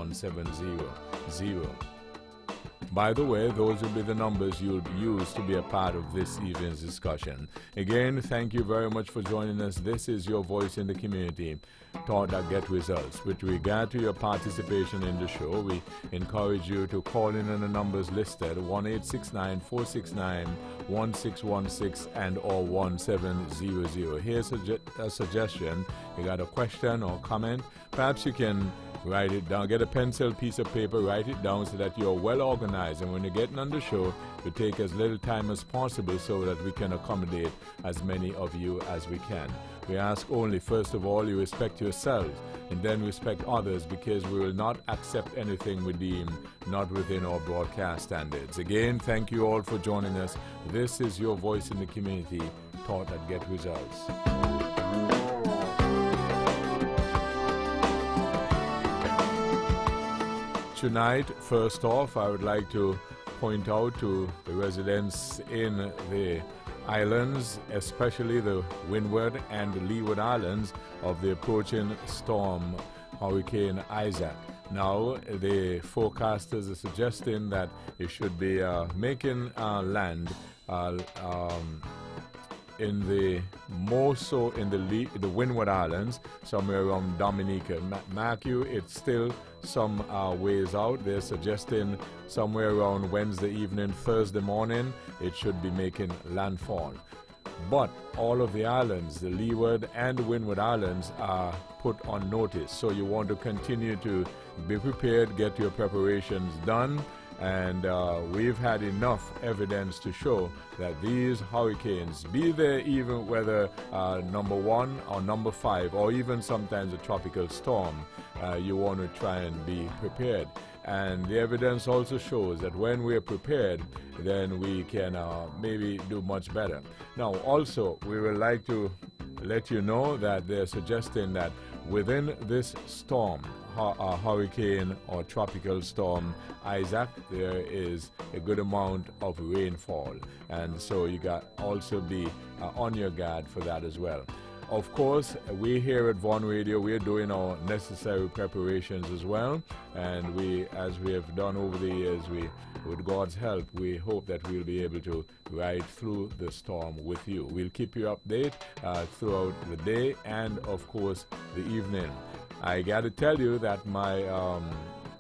1700. By the way, those will be the numbers you'll use to be a part of this evening's discussion. Again, thank you very much for joining us. This is your voice in the community, Thought That Get Results. With regard to your participation in the show, we encourage you to call in on the numbers listed, 1-869-469-1616 and or 1700. Here's a suggestion. You got a question or comment? Perhaps you can write it down. Get a pencil, piece of paper, write it down so that you're well organized. And when you're getting on the show, you take as little time as possible so that we can accommodate as many of you as we can. We ask only, first of all, you respect yourselves and then respect others, because we will not accept anything we deem not within our broadcast standards. Again, thank you all for joining us. This is your voice in the community, Thought That Get Results. Tonight, first off, I would like to point out to the residents in the islands, especially the Windward and the Leeward Islands, of the approaching storm, Hurricane Isaac. Now, the forecasters are suggesting that it should be making land in the more so in the Windward Islands, somewhere around Dominica. Mark you, it's still some ways out. They're suggesting somewhere around Wednesday evening, Thursday morning, it should be making landfall. But all of the islands, the Leeward and the Windward Islands, are put on notice. So you want to continue to be prepared, get your preparations done. And we've had enough evidence to show that these hurricanes, be they even whether number 1 or number 5, or even sometimes a tropical storm, you want to try and be prepared. And the evidence also shows that when we're prepared, then we can maybe do much better. Now, also, we would like to let you know that they're suggesting that within this storm, hurricane or tropical storm Isaac, there is a good amount of rainfall, and so you got also be on your guard for that as well. Of course, we here at Vaughan Radio, we are doing our necessary preparations as well, and we, as we have done over the years, with God's help, we hope that we'll be able to ride through the storm with you. We'll keep you updated throughout the day and, of course, the evening. I got to tell you that my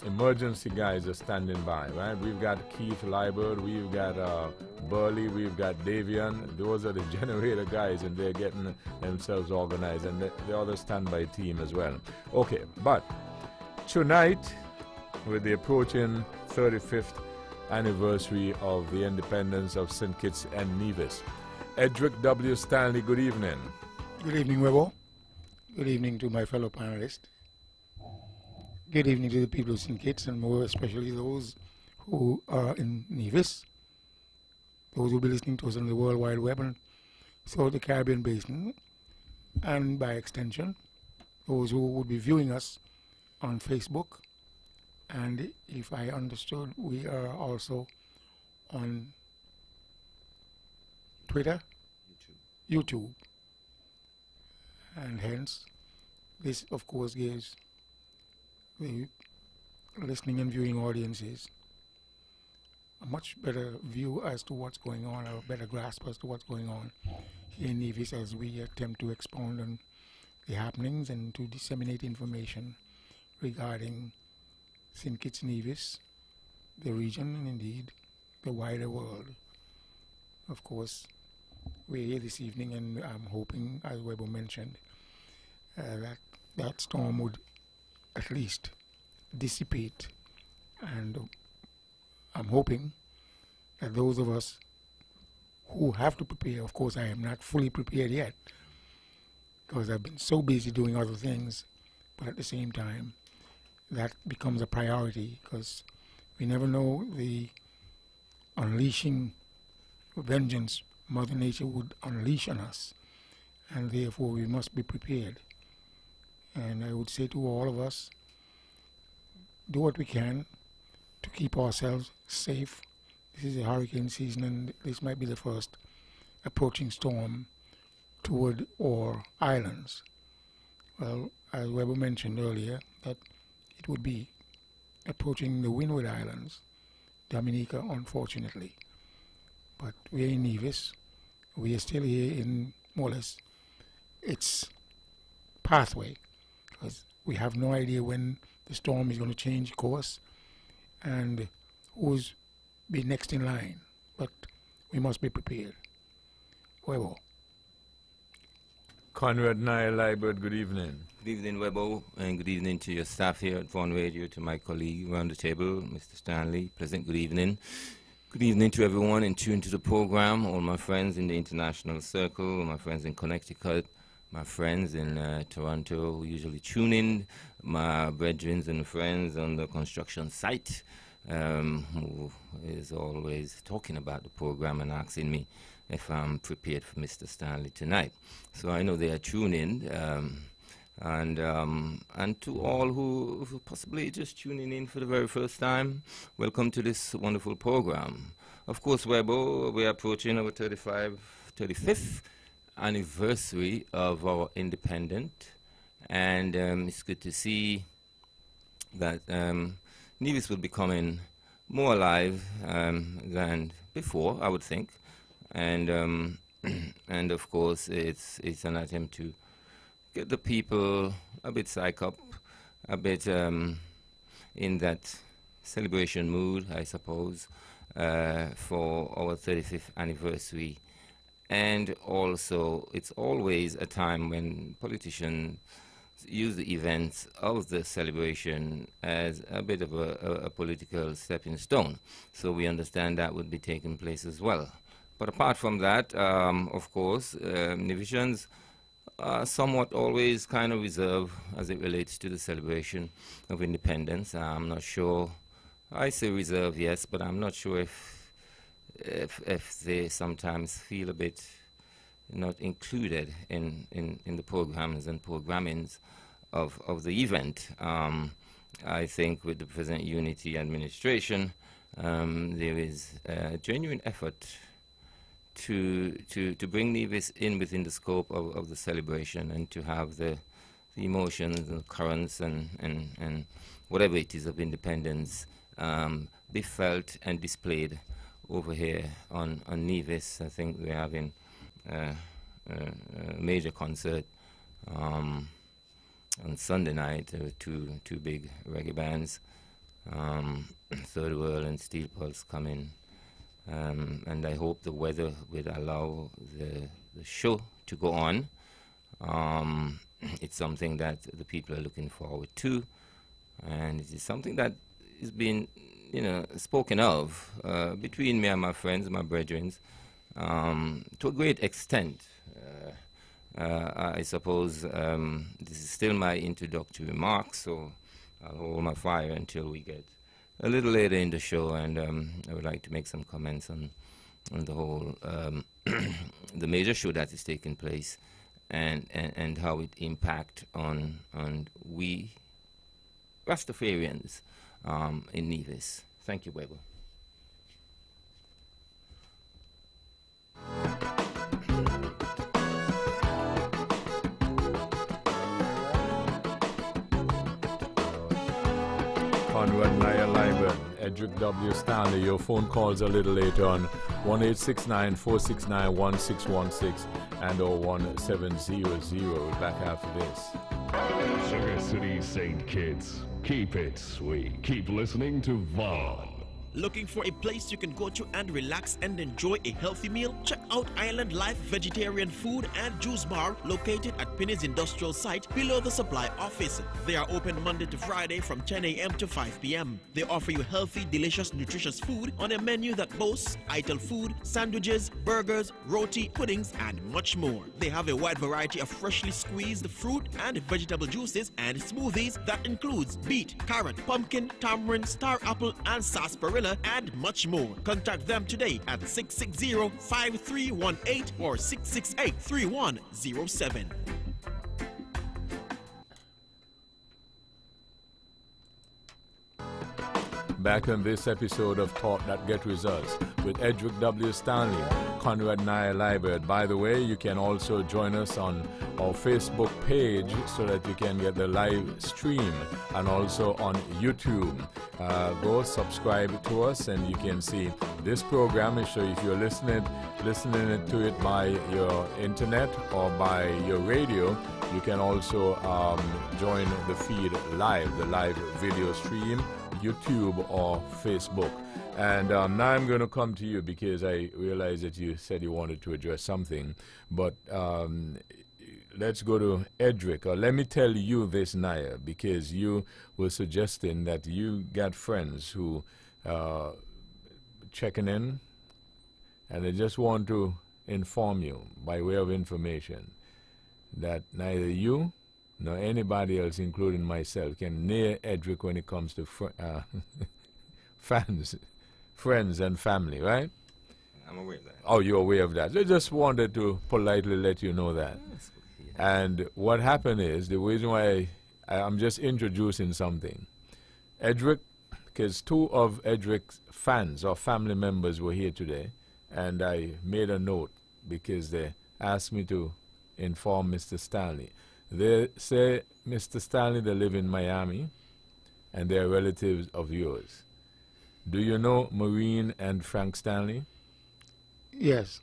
emergency guys are standing by, right? We've got Keith Liebert, we've got Burley, we've got Davian. Those are the generator guys, and they're getting themselves organized, and the other standby team as well. Okay, but tonight, with the approaching 35th anniversary of the independence of St. Kitts and Nevis, Edric W. Stanley, good evening. Good evening, Webo. Good evening to my fellow panelists. Good evening to the people of St. Kitts, and more especially those who are in Nevis, those who will be listening to us on the World Wide Web and throughout the Caribbean Basin, and by extension, those who would be viewing us on Facebook. And if I understood, we are also on Twitter, YouTube. And hence, this, of course, gives the listening and viewing audiences a much better view as to what's going on, or a better grasp as to what's going on here in Nevis, as we attempt to expound on the happenings and to disseminate information regarding St. Kitts Nevis, the region, and indeed the wider world. Of course, we're here this evening, and I'm hoping, as Webo mentioned, that storm would at least dissipate, and I'm hoping that those of us who have to prepare, of course I am not fully prepared yet because I've been so busy doing other things, but at the same time that becomes a priority, because we never know the unleashing vengeance Mother Nature would unleash on us, and therefore we must be prepared. And I would say to all of us, do what we can to keep ourselves safe. This is a hurricane season, and this might be the first approaching storm toward our islands. Well, as Weber mentioned earlier, that it would be approaching the Windward Islands, Dominica, unfortunately. But we're in Nevis. We are still here in more or less its pathway, because we have no idea when the storm is going to change course and who's be next in line. But we must be prepared. Webo. Conrad Nile Liebert, good evening. Good evening, Webo, and good evening to your staff here at Vaughan Radio, to my colleague around the table, Mr. Stanley. Pleasant good evening. Good evening to everyone in tune to the program, all my friends in the international circle, my friends in Connecticut, my friends in Toronto who usually tune in, my brethren and friends on the construction site who is always talking about the program and asking me if I'm prepared for Mr. Stanley tonight. So I know they are tuning in. And to all who possibly just tuning in for the very first time, welcome to this wonderful program. Of course, Webo, we are approaching our 35th anniversary of our independence, and it's good to see that Nevis will be coming more alive than before, I would think, and and of course it's an attempt to get the people a bit psyched up, a bit in that celebration mood, I suppose, for our 35th anniversary. And also, it's always a time when politicians use the events of the celebration as a bit of a political stepping stone. So we understand that would be taking place as well. But apart from that, of course, Nevisians somewhat always kind of reserved as it relates to the celebration of independence. I'm not sure. I say reserve, yes, but I'm not sure if they sometimes feel a bit not included in the programs and programmings of the event. I think with the present Unity administration, there is a genuine effort to bring Nevis in within the scope of the celebration and to have the emotions and currents and whatever it is of independence be felt and displayed over here on Nevis. I think we're having a major concert on Sunday night. There were two big reggae bands, Third World and Steel Pulse, coming. And I hope the weather will allow the show to go on. It's something that the people are looking forward to, and it is something that is being, spoken of between me and my friends, my brethren, to a great extent. I suppose this is still my introductory remarks, so I'll hold my fire until we get a little later in the show, and I would like to make some comments on the whole, the major show that is taking place, and how it impact on we Rastafarians in Nevis. Thank you, Webo. Conrad Nile Liebert, Edric W. Stanley. Your phone calls a little later on 1-869-469-1616 and 01700. Back after this. Sugar City St. Kitts. Keep it sweet. Keep listening to Vaughan. Looking for a place you can go to and relax and enjoy a healthy meal? Check out Island Life Vegetarian Food and Juice Bar, located at Penny's Industrial Site below the supply office. They are open Monday to Friday from 10 a.m. to 5 p.m. They offer you healthy, delicious, nutritious food on a menu that boasts Ital food, sandwiches, burgers, roti, puddings, and much more. They have a wide variety of freshly squeezed fruit and vegetable juices and smoothies that includes beet, carrot, pumpkin, tamarind, star apple, and sarsaparilla, and much more. Contact them today at 660-5318 or 668-3107. back on this episode of Talk That Get Results with Edric W. Stanley, Conrad Naya Liebert. By the way, you can also join us on our Facebook page so that you can get the live stream, and also on YouTube. Go subscribe to us and you can see this program. So if you're listening to it by your internet or by your radio, you can also join the feed live, the live video stream, YouTube or Facebook. And now I'm going to come to you because I realize that you said you wanted to address something. But let's go to Edric. Or let me tell you this, Naya, because you were suggesting that you got friends who checking in, and I just want to inform you by way of information that neither you nor anybody else, including myself, can near Edric when it comes to friends and family, right? I'm aware of that. Oh, you're aware of that. I just wanted to politely let you know that. And what happened is, the reason why I'm just introducing something. Edric, because two of Edric's fans or family members were here today, and I made a note because they asked me to inform Mr. Stanley. They say, Mr. Stanley, they live in Miami, and they're relatives of yours. Do you know Maureen and Frank Stanley? Yes.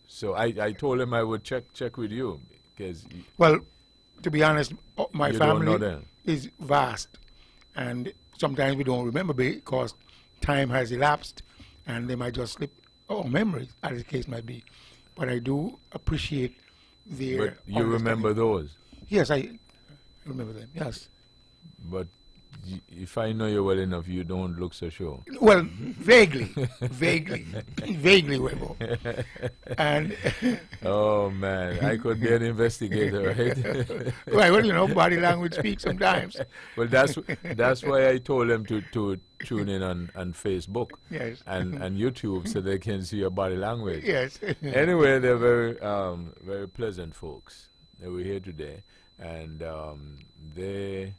So I told him I would check with you, because Well, to be honest, my you don't know family them. is vast, and sometimes we don't remember because time has elapsed, and they might just slip our memories, as the case might be. But I do appreciate their. But you remember those. Yes, I remember them. Yes. But if I know you well enough, you don't look so sure. Well, vaguely, vaguely, Webo. And Oh man, I could be an investigator, right? right, well, you know, body language speaks sometimes. Well, that's why I told them to tune in on Facebook Yes. and YouTube so they can see your body language. Yes. Anyway, they're very pleasant folks. They were here today, and they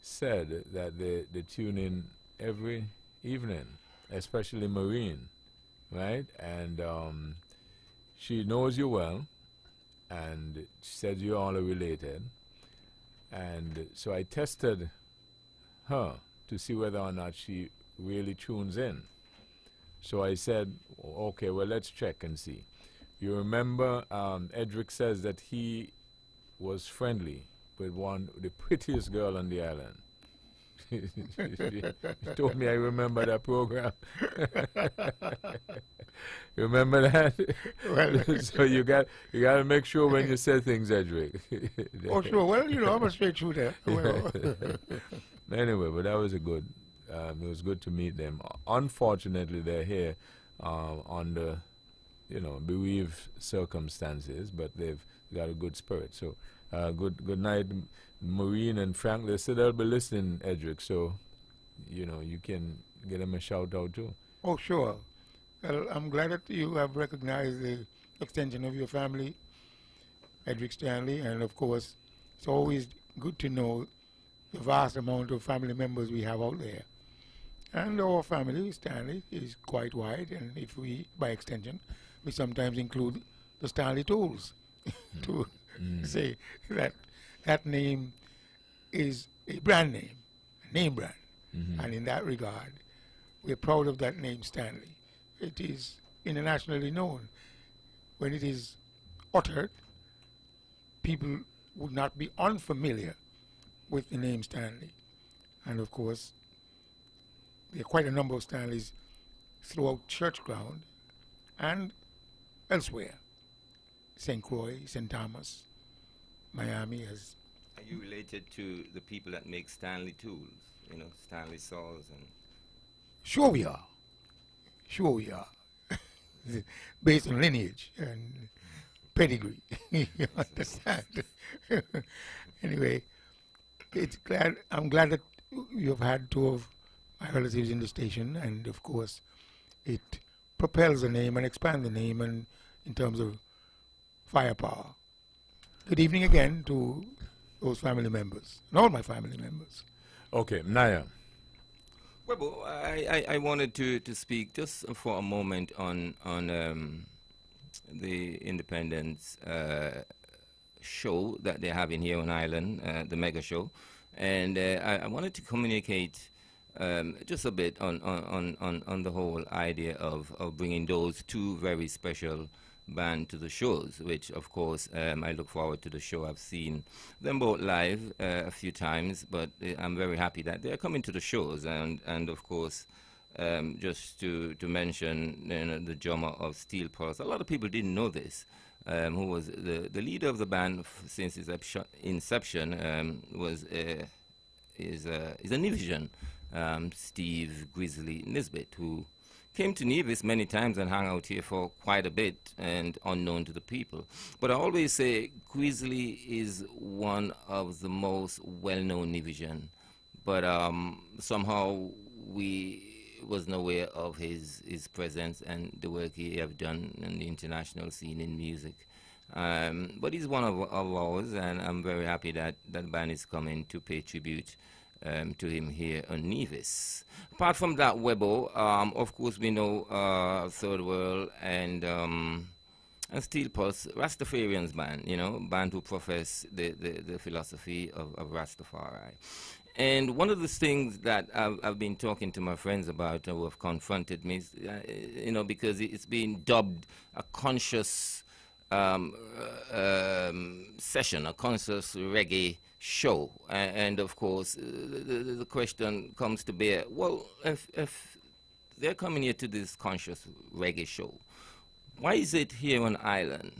said that they tune in every evening, especially Maureen, right? And she knows you well, and she said you all are related. And so I tested her to see whether or not she really tunes in. So I said, okay, well, let's check and see. You remember Edric says that he was friendly with the prettiest girl on the island. She told me I remember that program. You remember that? Well, So you got to make sure when you say things, Edric. oh, sure. Well, you know, I'm a straight shooter. Well, Anyway, but that was it was good to meet them. Unfortunately, they're here under, bereaved circumstances, but they've got a good spirit. So good night, Maureen and Frank. They said they'll be listening, Edric, so, you can get them a shout out too. oh, sure. Well, I'm glad that you have recognized the extension of your family, Edric Stanley, and of course, it's always good to know the vast amount of family members we have out there. And our family, Stanley, is quite wide, and if we, by extension, we sometimes include the Stanley Tools to say that that name is a brand name, a name brand. And in that regard, we're proud of that name, Stanley. It is internationally known. When it is uttered, people would not be unfamiliar with the name Stanley. And of course, there are quite a number of Stanleys throughout church ground and elsewhere. St. Croix, St. Thomas, Miami. As Are you related to the people that make Stanley tools? Stanley saws and... Sure we are. Sure we are. Based on lineage and pedigree. You understand? Anyway, I'm glad that you've had two of my relatives in the station, and of course it propels the name and expands the name and in terms of firepower. Good evening again to those family members and all my family members. Okay, Naya. Well, I wanted to speak just for a moment on the Independence show that they're having here on Ireland, the mega show, and I wanted to communicate just a bit on the whole idea of bringing those two very special band to the shows, which of course I look forward to the show. I've seen them both live a few times, but I'm very happy that they're coming to the shows, and of course just to mention, you know, the drummer of Steel Pulse. A lot of people didn't know this. Who was the leader of the band since its inception is a Nevisian, Steve Grizzly Nisbet, who came to Nevis many times and hung out here for quite a bit and unknown to the people. But I always say Grizzly is one of the most well-known Nevisian, but somehow we wasn't aware of his presence and the work he have done in the international scene in music. But he's one of ours, and I'm very happy that that band is coming to pay tribute to him here on Nevis. Apart from that, Webo, of course we know Third World and Steel Pulse, Rastafarians band, you know, band who profess the philosophy of Rastafari. And one of the things that I've been talking to my friends about who have confronted me is, you know, because it's been dubbed a conscious session, a conscious reggae show. And of course, the question comes to bear, well, if they're coming here to this conscious reggae show, why is it here on Ireland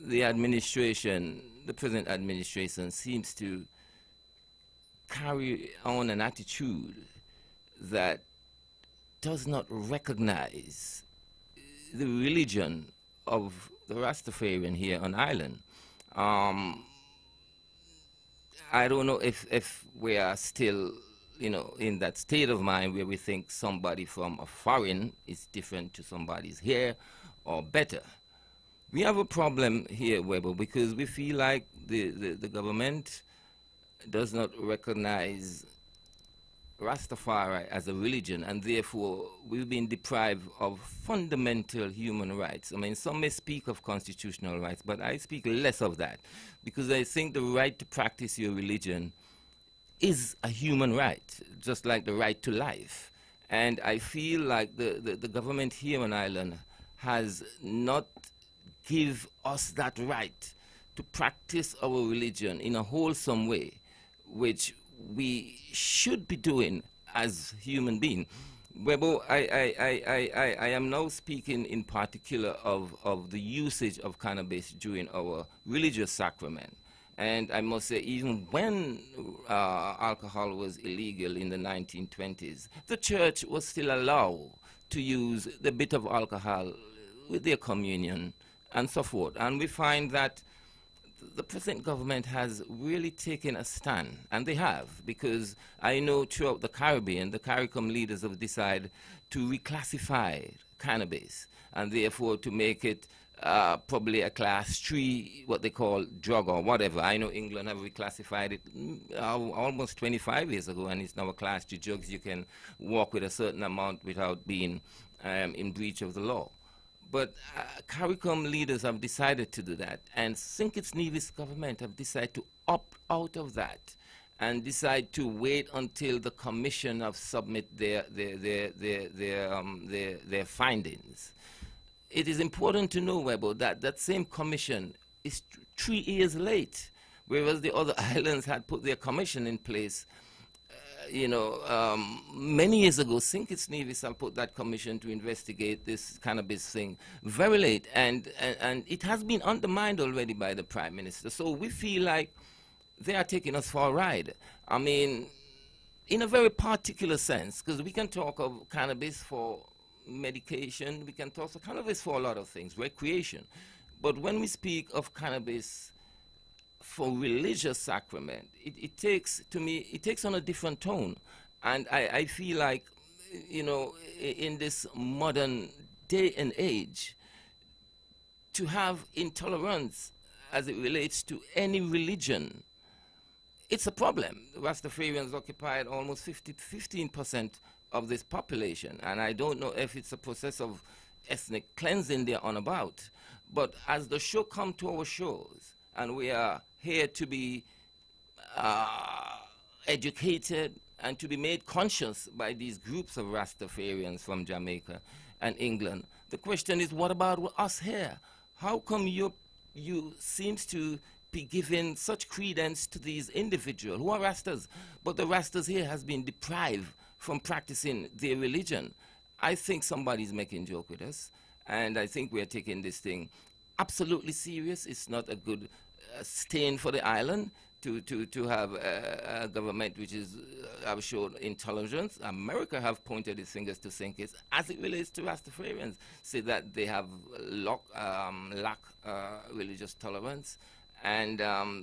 the administration, the present administration, seems to carry on an attitude that does not recognize the religion of the Rastafarian here on Ireland? I don't know if we are still, you know, in that state of mind where we think somebody from a foreign is different to somebody's here or better. We have a problem here, Weber, because we feel like the government does not recognize Rastafari as a religion, and therefore we've been deprived of fundamental human rights. I mean, some may speak of constitutional rights, but I speak less of that, because I think the right to practice your religion is a human right, just like the right to life. And I feel like the government here on Ireland has not give us that right to practice our religion in a wholesome way, which we should be doing as human beings. Webo, I am now speaking in particular of the usage of cannabis during our religious sacrament. And I must say, even when alcohol was illegal in the 1920s, the church was still allowed to use the bit of alcohol with their communion and so forth. And we find that the present government has really taken a stand, and they have, because I know throughout the Caribbean, the CARICOM leaders have decided to reclassify cannabis, and therefore to make it probably a class 3, what they call drug or whatever. I know England have reclassified it almost 25 years ago, and it's now a class 2 drugs. You can walk with a certain amount without being in breach of the law. But CARICOM leaders have decided to do that, and St. Kitts Nevis government have decided to opt out of that and decide to wait until the commission have submit their findings. It is important to know, Webo, that that same commission is 3 years late, whereas the other islands had put their commission in place. You know, many years ago, St. Kitts Nevis have put that commission to investigate this cannabis thing very late, and it has been undermined already by the Prime Minister. So we feel like they are taking us for a ride. I mean, in a very particular sense, because we can talk of cannabis for medication, we can talk of cannabis for a lot of things, recreation. But when we speak of cannabis for religious sacrament, it takes, to me, it takes on a different tone. And I feel like, you know, in this modern day and age, to have intolerance as it relates to any religion it's a problem. Rastafarians occupied almost 15% of this population, and I don't know if it's a process of ethnic cleansing they're on about. But as the show come to our shores, and we are here to be educated and to be made conscious by these groups of Rastafarians from Jamaica and England, the question is, what about us here? How come you seems to be giving such credence to these individuals who are Rastas, but the Rastas here has been deprived from practicing their religion? I think somebody's making joke with us, and I think we're taking this thing absolutely serious. It's not a good stain for the island to have a government which is have shown intolerance. America have pointed its fingers to St. Kitts as it relates to Rastafarians, say that they have lack religious tolerance, and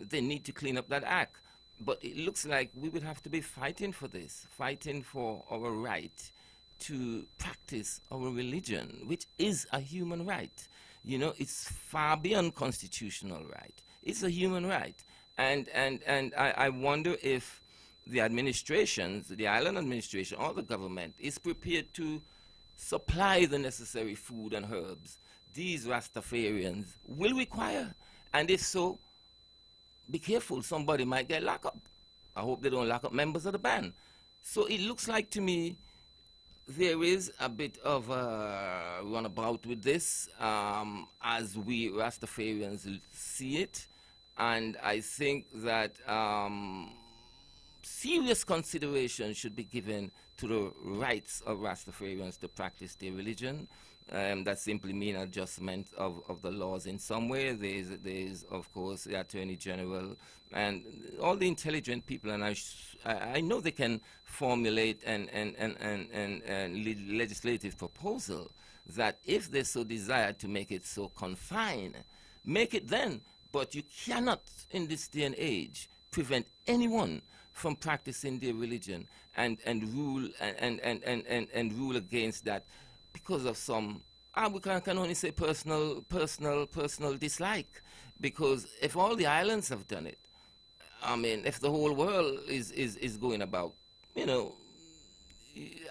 they need to clean up that act. But it looks like we will have to be fighting for this, fighting for our right to practice our religion, which is a human right. You know, it's far beyond constitutional right. It's a human right. And I wonder if the administrations, the island administration or the government is prepared to supply the necessary food and herbs these Rastafarians will require. And if so, be careful, somebody might get locked up. I hope they don't lock up members of the band. So it looks like to me there is a bit of a runabout with this as we Rastafarians see it. And I think that serious consideration should be given to the rights of Rastafarians to practice their religion. That simply means adjustment of the laws in some way. There's of course, the Attorney General and all the intelligent people, and I know they can formulate and legislative proposal that if they so desire to make it so confined, make it then. But you cannot, in this day and age, prevent anyone from practicing their religion and rule and rule against that because of some, we can only say personal dislike. Because if all the islands have done it, I mean, if the whole world is going about, you know,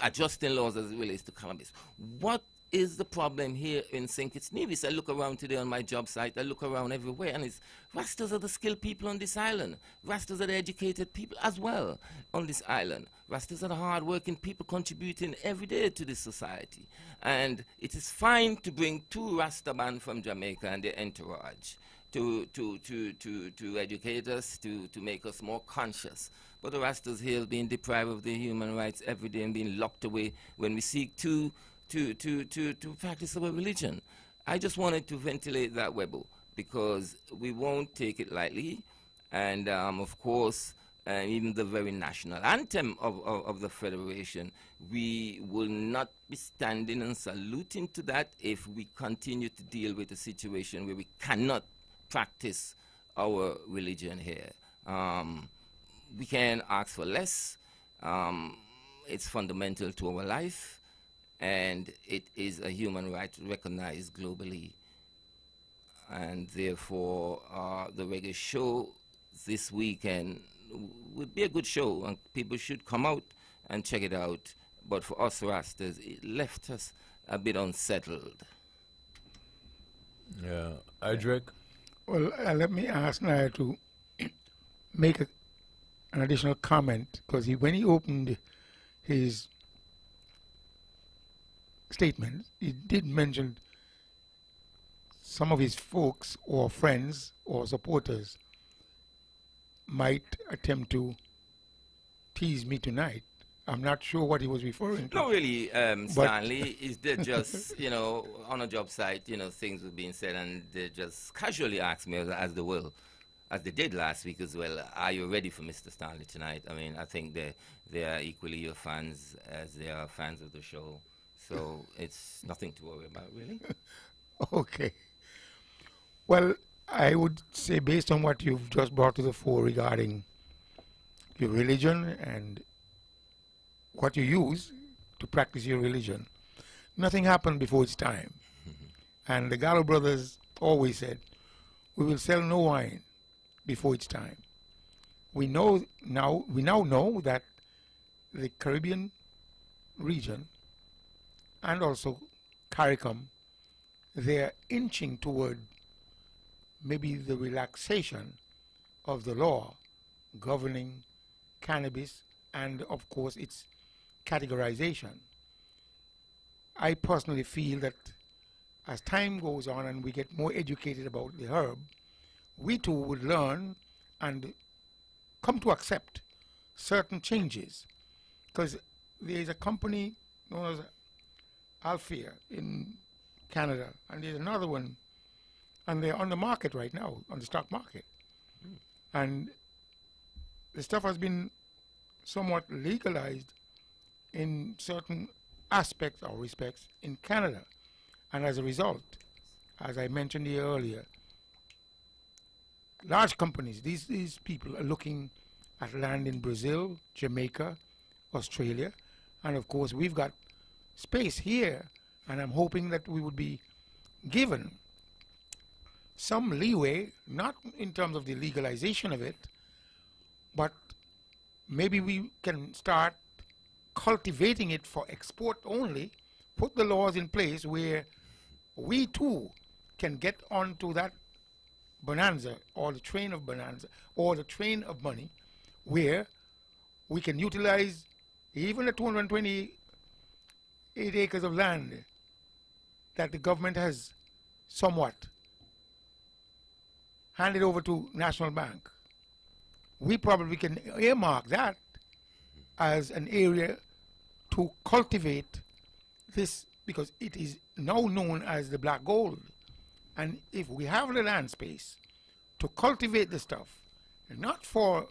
adjusting laws as it relates to cannabis, what is the problem here in St. Kitts Nevis? I look around today on my job site, I look around everywhere, and it's Rastas are the skilled people on this island. Rastas are the educated people as well on this island. Rastas are the hard-working people contributing every day to this society. And it is fine to bring two Rasta men from Jamaica and their entourage to educate us, to make us more conscious. But the Rastas here are being deprived of their human rights every day and being locked away when we seek to practice our religion. I just wanted to ventilate that, Webo, because we won't take it lightly. And of course, even the very national anthem of the Federation, we will not be standing and saluting to that if we continue to deal with a situation where we cannot practice our religion here. We can ask for less. It's fundamental to our life. And it is a human right recognized globally. And therefore, the reggae show this weekend would be a good show, and people should come out and check it out. But for us Rastas, it left us a bit unsettled. Yeah. Idrick? Well, let me ask Naya to make an additional comment, because when he opened his statement, he did mention some of his folks or friends or supporters might attempt to tease me tonight. I'm not sure what he was referring to. Not really, Stanley. Is there just, you know, on a job site, you know, things were being said and they just casually asked me, as they did last week as well, are you ready for Mr. Stanley tonight? I mean, I think they are equally your fans as they are fans of the show. So it's nothing to worry about, really. Okay. Well, I would say, based on what you've just brought to the fore regarding your religion and what you use to practice your religion, nothing happened before its time. And the Gallo brothers always said, we will sell no wine before its time. we now know that the Caribbean region and also CARICOM, they're inching toward maybe the relaxation of the law governing cannabis and, of course, its categorization. I personally feel that as time goes on and we get more educated about the herb, we too would learn and come to accept certain changes. Because there is a company known as Althea in Canada, and there's another one, and they're on the market right now, on the stock market. And the stuff has been somewhat legalized in certain aspects or respects in Canada. And as a result, as I mentioned here earlier, large companies, these people are looking at land in Brazil, Jamaica, Australia, and of course we've got space here, and I'm hoping that we would be given some leeway, not in terms of the legalization of it, but maybe we can start cultivating it for export only, put the laws in place where we too can get onto that bonanza or the train of bonanza or the train of money, where we can utilize even the 228 acres of land that the government has somewhat handed over to National Bank. We probably can earmark that as an area to cultivate this, because it is now known as the black gold. And if we have the land space to cultivate the stuff, not for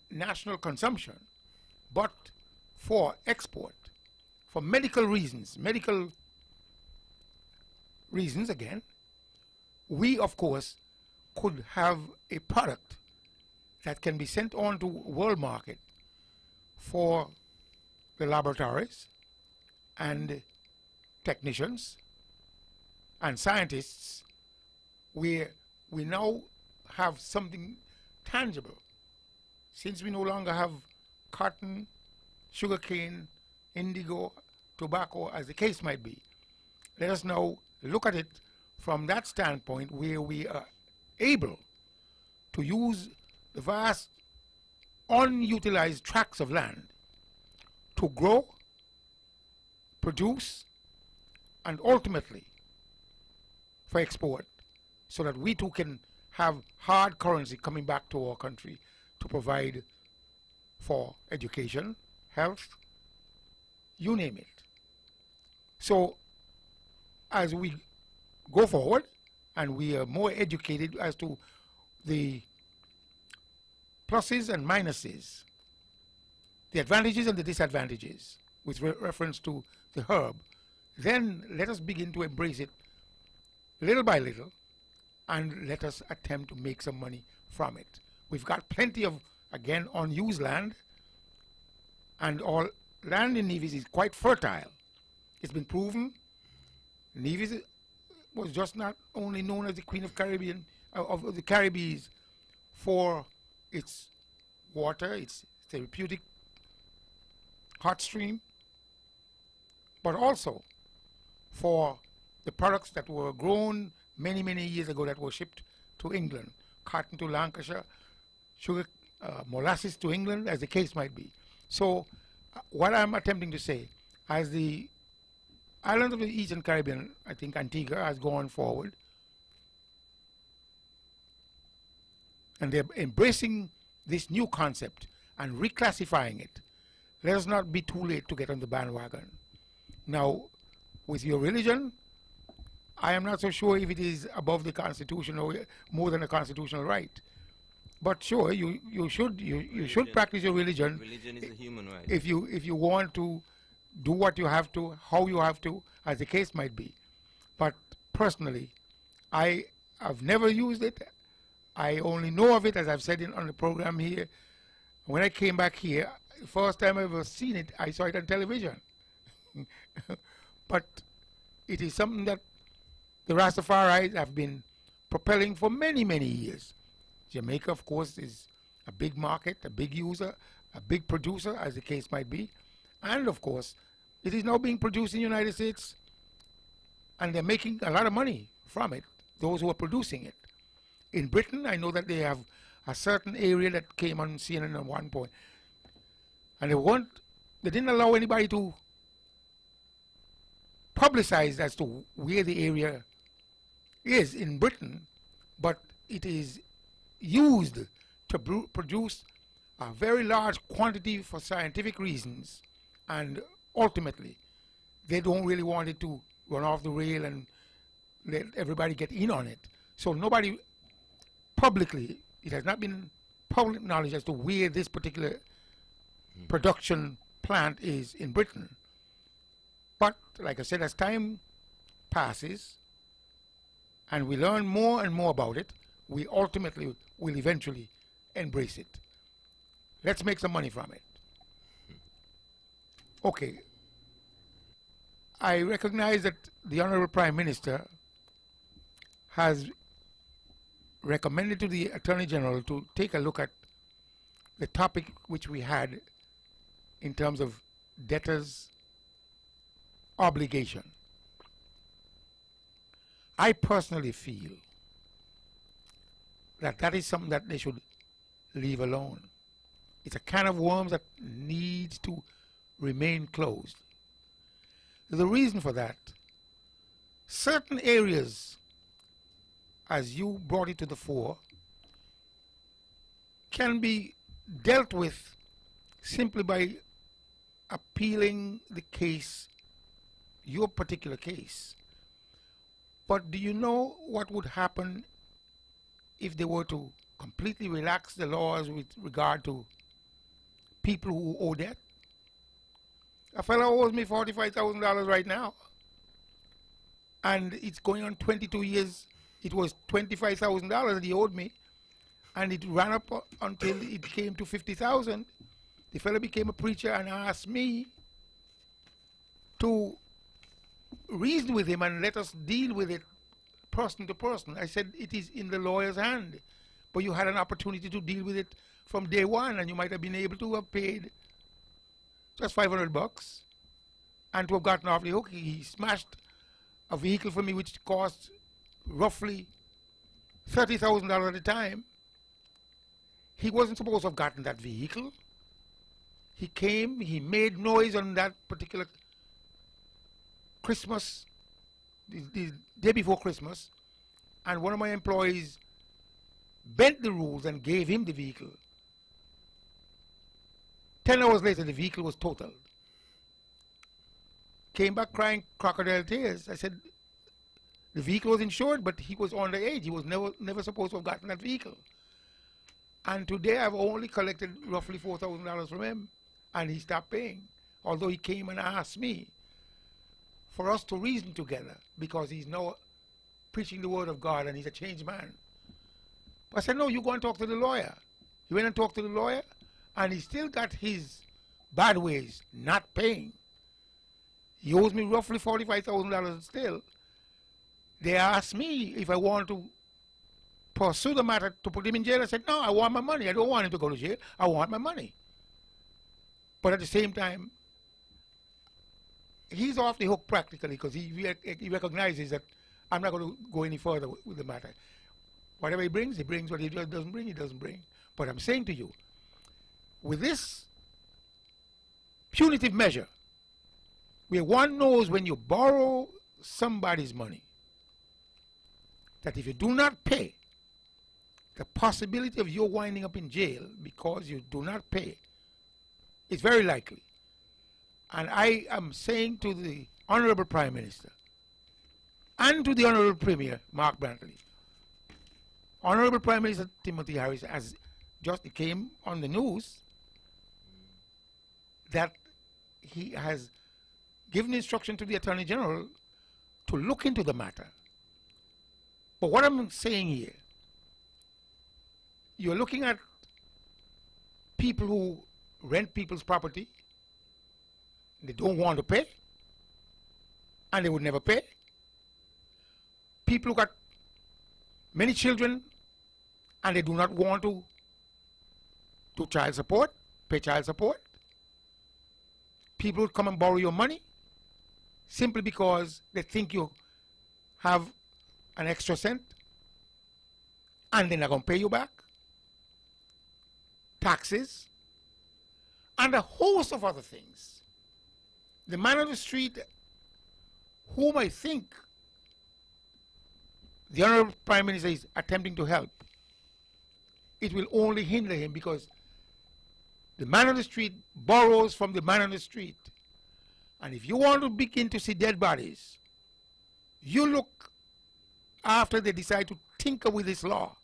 national consumption, but for export, for medical reasons again, we of course could have a product that can be sent on to world market for the laboratories and technicians and scientists, where we now have something tangible. Since we no longer have cotton, sugarcane, indigo, tobacco, as the case might be, let us now look at it from that standpoint, where we are able to use the vast unutilized tracts of land to grow, produce, and ultimately for export, so that we too can have hard currency coming back to our country to provide for education, health, you name it. So as we go forward and we are more educated as to the pluses and minuses, the advantages and the disadvantages with reference to the herb, then let us begin to embrace it little by little, and let us attempt to make some money from it. We've got plenty of, again, unused land, and all land in Nevis is quite fertile. It's been proven. Nevis was just not only known as the Queen of Caribbean, of the Caribbees, for its water, its therapeutic hot stream, but also for the products that were grown many, many years ago that were shipped to England, cotton to Lancashire, sugar, molasses to England, as the case might be. So what I'm attempting to say, as the islands of the Eastern Caribbean, I think Antigua has gone forward, and they're embracing this new concept and reclassifying it. Let us not be too late to get on the bandwagon. Now, with your religion, I am not so sure if it is above the Constitution or more than a constitutional right. But sure, you should practice your religion. Religion is a human right. If you want to do what you have to, how you have to, as the case might be. But personally, I have never used it. I only know of it, as I've said on the program here. When I came back here, the first time I ever seen it, I saw it on television. But it is something that the Rastafaris have been propelling for many, many years. Jamaica, of course, is a big market, a big user, a big producer, as the case might be. And, of course, it is now being produced in the United States, and they're making a lot of money from it, those who are producing it. In Britain, I know that they have a certain area that came on CNN at one point, and they didn't allow anybody to publicize as to where the area is in Britain, but it is used to produce a very large quantity for scientific reasons, and ultimately they don't really want it to run off the rail and let everybody get in on it. So nobody publicly, it has not been public knowledge as to where this particular production plant is in Britain. But like I said, as time passes and we learn more and more about it, we ultimately will eventually embrace it. Let's make some money from it. Okay. I recognize that the Honorable Prime Minister has recommended to the Attorney General to take a look at the topic which we had in terms of debtors' obligation. I personally feel that that is something that they should leave alone. It's a can of worms that needs to remain closed. The reason for that, certain areas, as you brought it to the fore, can be dealt with simply by appealing the case, your particular case. But do you know what would happen if they were to completely relax the laws with regard to people who owe debt? A fellow owes me $45,000 right now, and it's going on 22 years. It was $25,000 that he owed me, and it ran up until it came to $50,000. The fellow became a preacher and asked me to reason with him and let us deal with it person to person. I said, it is in the lawyer's hand, but you had an opportunity to deal with it from day one, and you might have been able to have paid just $500 and to have gotten off the hook. He smashed a vehicle for me which cost roughly $30,000 at the time. He wasn't supposed to have gotten that vehicle. He came, he made noise on that particular Christmas, the day before Christmas, and one of my employees bent the rules and gave him the vehicle. 10 hours later, the vehicle was totaled. Came back crying crocodile tears. I said, the vehicle was insured, but he was underage. He was never supposed to have gotten that vehicle. And today I've only collected roughly $4,000 from him, and he stopped paying. Although he came and asked me for us to reason together, because he's now preaching the word of God and he's a changed man. I said, no, you go and talk to the lawyer. He went and talked to the lawyer, and he still got his bad ways, not paying. He owes me roughly $45,000 still. They asked me if I wanted to pursue the matter to put him in jail. I said, no, I want my money. I don't want him to go to jail. I want my money. But at the same time, he's off the hook practically, because he recognizes that I'm not going to go any further with the matter. Whatever he brings. What he doesn't bring, he doesn't bring. But I'm saying to you, with this punitive measure, where one knows when you borrow somebody's money, that if you do not pay, the possibility of you winding up in jail because you do not pay is very likely. And I am saying to the Honorable Prime Minister and to the Honorable Premier, Mark Brantley, Honorable Prime Minister Timothy Harris, as just came on the news, that he has given instruction to the Attorney General to look into the matter. But what I'm saying here, you're looking at people who rent people's property, they don't want to pay, and they would never pay. People who got many children and they do not want to do child support, pay child support. People would come and borrow your money simply because they think you have an extra cent and they're not going to pay you back. Taxes, and a host of other things. The man on the street, whom I think the Honorable Prime Minister is attempting to help, it will only hinder him, because the man on the street borrows from the man on the street. And if you want to begin to see dead bodies, you look after they decide to tinker with this law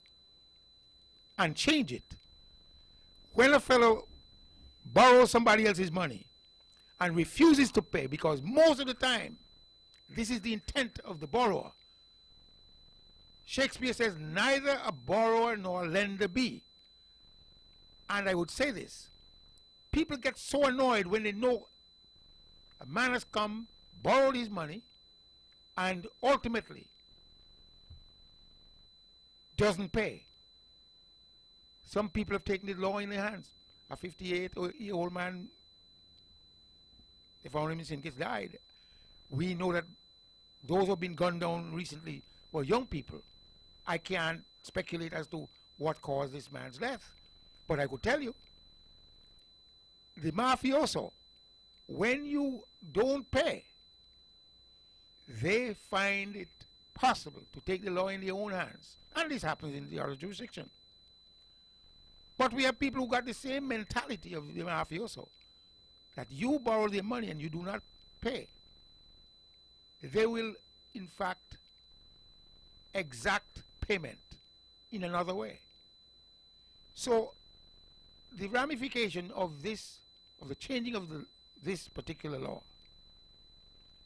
and change it. When a fellow borrows somebody else's money and refuses to pay, because most of the time this is the intent of the borrower, Shakespeare says, neither a borrower nor a lender be. And I would say this, people get so annoyed when they know a man has come, borrowed his money, and ultimately doesn't pay. Some people have taken the law in their hands. A 58-year-old man, they found him in St. Kitts, died. We know that those who have been gunned down recently were young people. I can't speculate as to what caused this man's death, but I could tell you, the mafioso, when you don't pay, they find it possible to take the law in their own hands. And this happens in the other jurisdiction. But we have people who got the same mentality of the mafioso, that you borrow their money and you do not pay. They will, in fact, exact payment in another way. So the ramification of this, of the changing of this particular law,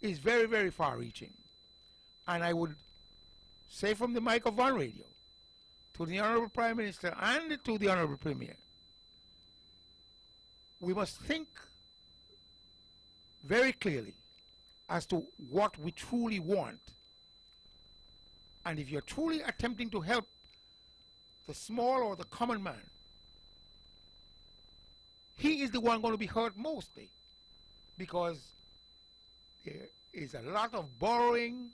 is very, very far-reaching. And I would say from the mic of One Radio, to the Honorable Prime Minister and to the Honorable Premier, we must think very clearly as to what we truly want. And if you're truly attempting to help the small or the common man, he is the one going to be hurt mostly, because there is a lot of borrowing,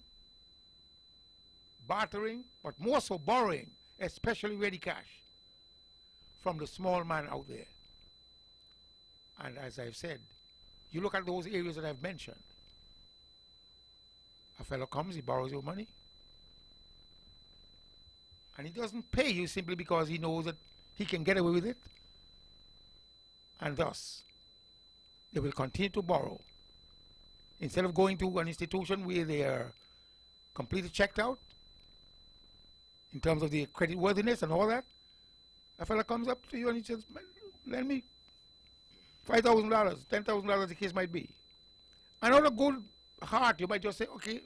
bartering, but more so borrowing, especially ready cash, from the small man out there. And as I've said, you look at those areas that I've mentioned. A fellow comes, he borrows your money, and he doesn't pay you simply because he knows that he can get away with it. And thus, they will continue to borrow. Instead of going to an institution where they are completely checked out, in terms of the credit worthiness and all that, a fellow comes up to you and he says, lend me $5,000, $10,000, the case might be. And out of good heart, you might just say, okay.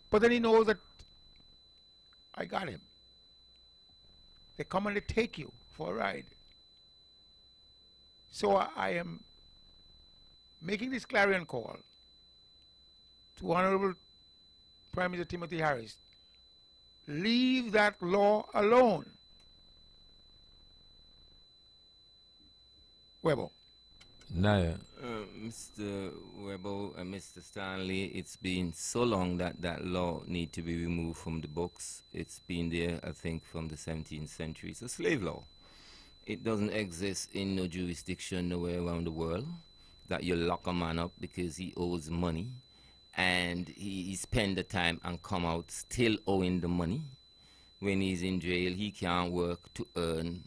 But then he knows that I got him. They come and they take you for a ride. So I am making this clarion call to Honorable Prime Minister Timothy Harris. Leave that law alone. Webo. Naya. Mr. Webo and Mr. Stanley, it's been so long that that law need to be removed from the books. It's been there, I think, from the 17th century. It's a slave law. It doesn't exist in no jurisdiction nowhere around the world that you lock a man up because he owes money and he spend the time and come out still owing the money. When he's in jail, he can't work to earn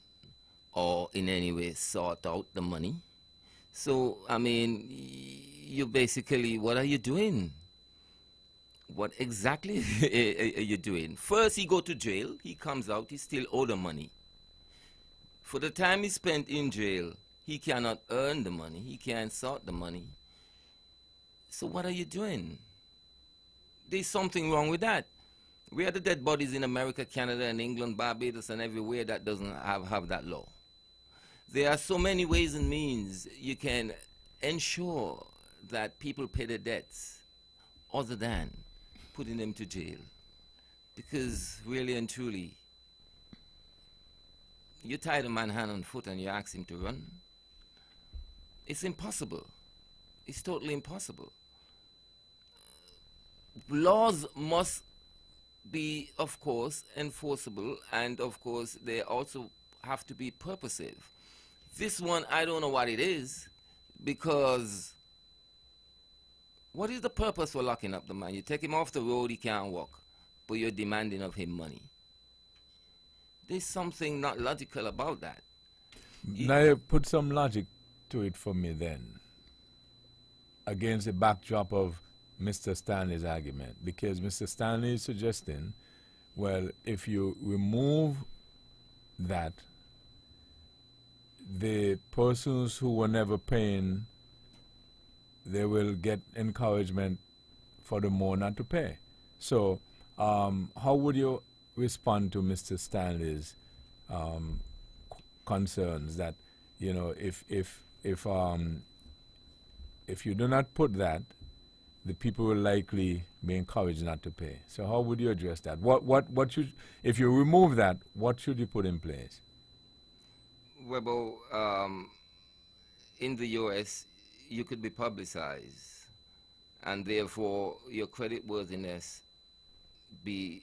or in any way sort out the money. So, I mean, you basically, what are you doing? What exactly are you doing? First, he go to jail. He comes out. He still owe the money. For the time he spent in jail, he cannot earn the money. He can't sort the money. So what are you doing? There's something wrong with that. We are the dead bodies in America, Canada, and England, Barbados, and everywhere that doesn't have that law. There are so many ways and means you can ensure that people pay their debts other than putting them to jail. Because really and truly, You tie the man hand and foot and you ask him to run. It's impossible. It's totally impossible. Laws must be, of course, enforceable, and of course they also have to be purposive. This one, I don't know what it is, because what is the purpose for locking up the man? You take him off the road, he can't walk, but you're demanding of him money. There's something not logical about that. Now you put some logic to it for me then, against the backdrop of Mr. Stanley's argument, because Mr. Stanley is suggesting, well, if you remove that, the persons who were never paying, they will get encouragement for the more not to pay. So how would you respond to Mr. Stanley's concerns that, you know, if you do not put that, the people will likely be encouraged not to pay. So how would you address that? What should, if you remove that, what should you put in place? Well, in the U.S., you could be publicized, and therefore your creditworthiness be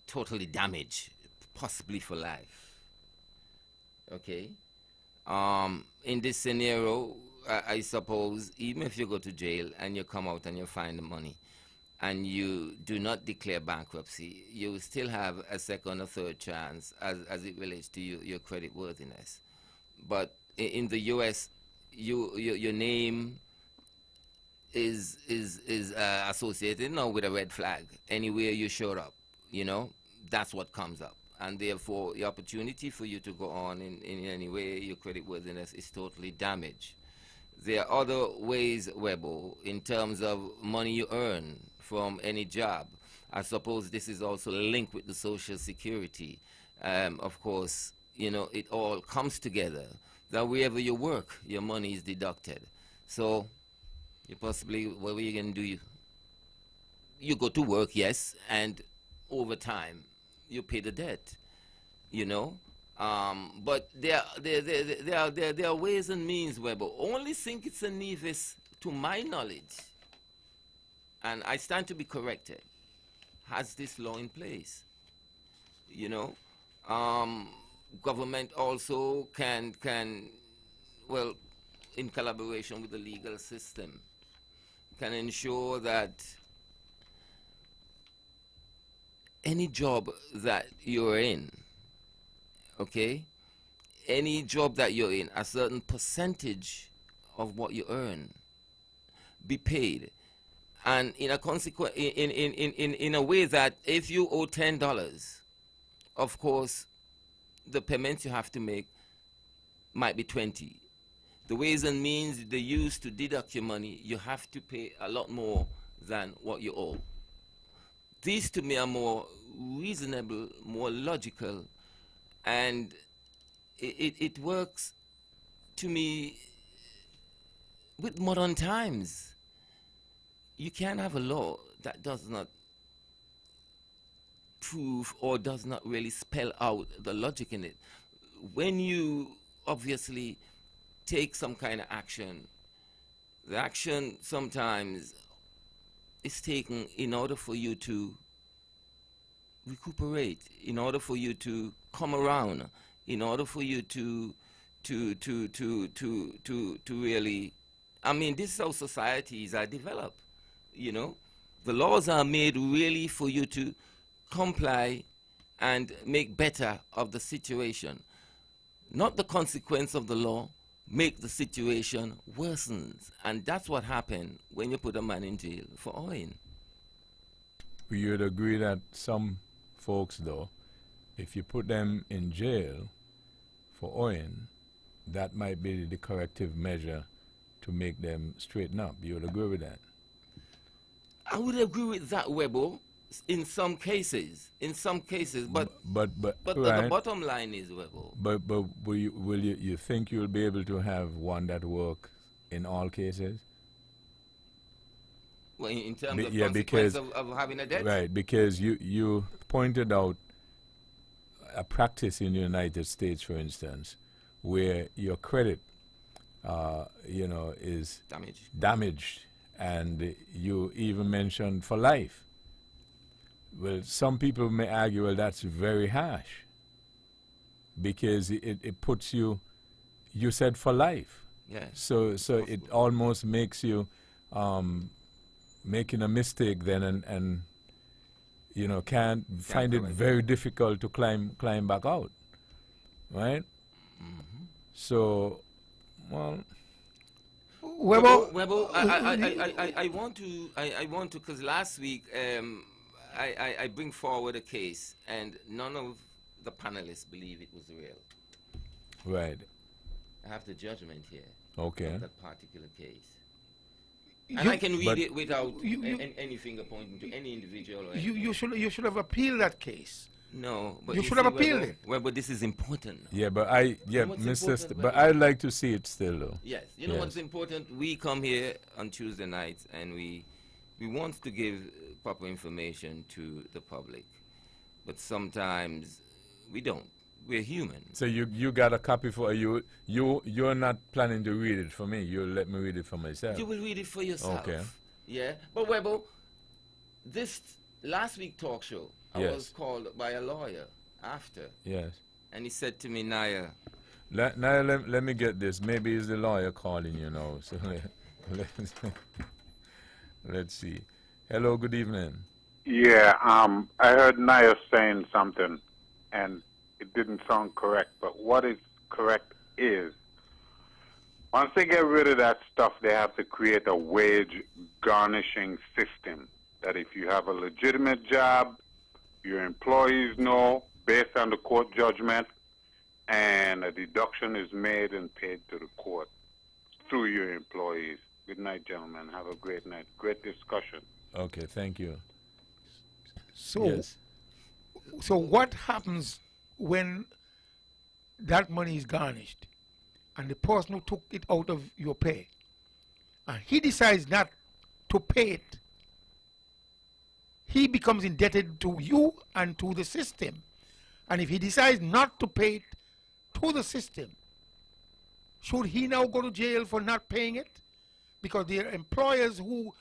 totally damaged, possibly for life. Okay? In this scenario, I suppose, even if you go to jail and you come out and you find the money and you do not declare bankruptcy, you will still have a second or third chance as it relates to your creditworthiness. But in the U.S., your name is associated now with a red flag. Anywhere you show up, you know, that's what comes up. And therefore, the opportunity for you to go on in any way, your creditworthiness is totally damaged. There are other ways, Webo, in terms of money you earn from any job. I suppose this is also linked with the Social Security. Of course, you know, it all comes together, that wherever you work, your money is deducted. So you possibly, what are you going to do? You go to work, yes, and over time, you pay the debt, you know. But there are ways and means, Webo. Only think it's a Nevis, to my knowledge, and I stand to be corrected, has this law in place. You know, government also can, well, in collaboration with the legal system, can ensure that any job that you're in, okay, any job that you're in, a certain percentage of what you earn be paid, and in a consequence, in a way that if you owe $10, of course, the payments you have to make might be 20. The ways and means they use to deduct your money, you have to pay a lot more than what you owe. These to me are more reasonable, more logical, and it works to me with modern times. You can't have a law that does not prove or does not really spell out the logic in it. When you obviously take some kind of action, the action sometimes is taken in order for you to recuperate, in order for you to come around, in order for you to really, I mean, this is how societies are developed, you know. The laws are made really for you to comply and make better of the situation. Not the consequence of the law make the situation worsens. And that's what happened when you put a man in jail for owing. You would agree that some folks, though, if you put them in jail for owing, that might be the corrective measure to make them straighten up. You would agree with that? I would agree with that, Webo, in some cases. But the bottom line is, Webo. But will you think you'll be able to have one that works in all cases? Well, in terms of consequence of having a debt? Right, because you pointed out a practice in the United States, for instance, where your credit, is damaged, and you even mentioned for life. Well, some people may argue, well, that's very harsh because it puts you said for life. Yes. So it almost makes you making a mistake then and can't find it very difficult to climb back out. Right? Mm-hmm. So, well... Webo, I want to, because last week I bring forward a case, and none of the panelists believe it was real. Right. I have the judgment here. Okay. Of that particular case. And I can read it without any finger pointing to any individual. Or you should have appealed that case. No, but you should have appealed it. Well, but this is important. Yeah, but I'd like to see it still, though. Yes, you know what's important? We come here on Tuesday nights, and we want to give proper information to the public, but sometimes we don't. We're human. So you got a copy for you? You're not planning to read it for me. You'll let me read it for myself. You will read it for yourself. Okay. Yeah, but Webo, this last week talk show, I was called by a lawyer after. Yes. And he said to me, Naya. Naya, let me get this. Maybe it's the lawyer calling you now. So let's see. Hello, good evening. Yeah, I heard Naya saying something, and it didn't sound correct. But what is correct is, once they get rid of that stuff, they have to create a wage garnishing system. That if you have a legitimate job, your employees know, based on the court judgment, and a deduction is made and paid to the court through your employees. Good night, gentlemen. Have a great night. Great discussion. Okay, thank you. So, so what happens when that money is garnished and the person who took it out of your pay, and he decides not to pay it? He becomes indebted to you and to the system. And if he decides not to pay it to the system, should he now go to jail for not paying it? Because there are employers who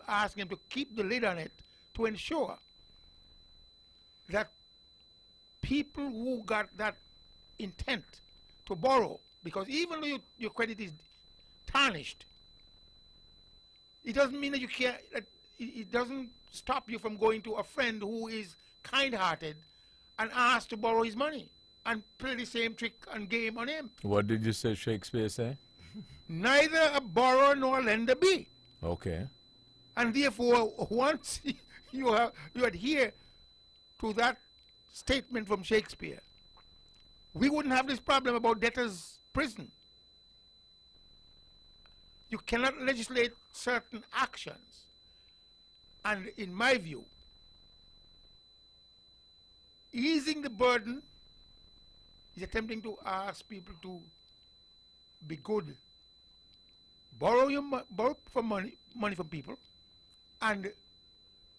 ask him to keep the lid on it to ensure that people who got that intent to borrow, because even though your credit is tarnished, it doesn't mean that you can't, it doesn't stop you from going to a friend who is kind-hearted and ask to borrow his money and play the same trick and game on him. What did you say Shakespeare say? Neither a borrower nor a lender be. Okay. And therefore, once you adhere to that statement from Shakespeare, we wouldn't have this problem about debtors' prison. You cannot legislate certain actions. And in my view, easing the burden is attempting to ask people to be good. Borrow for money from people and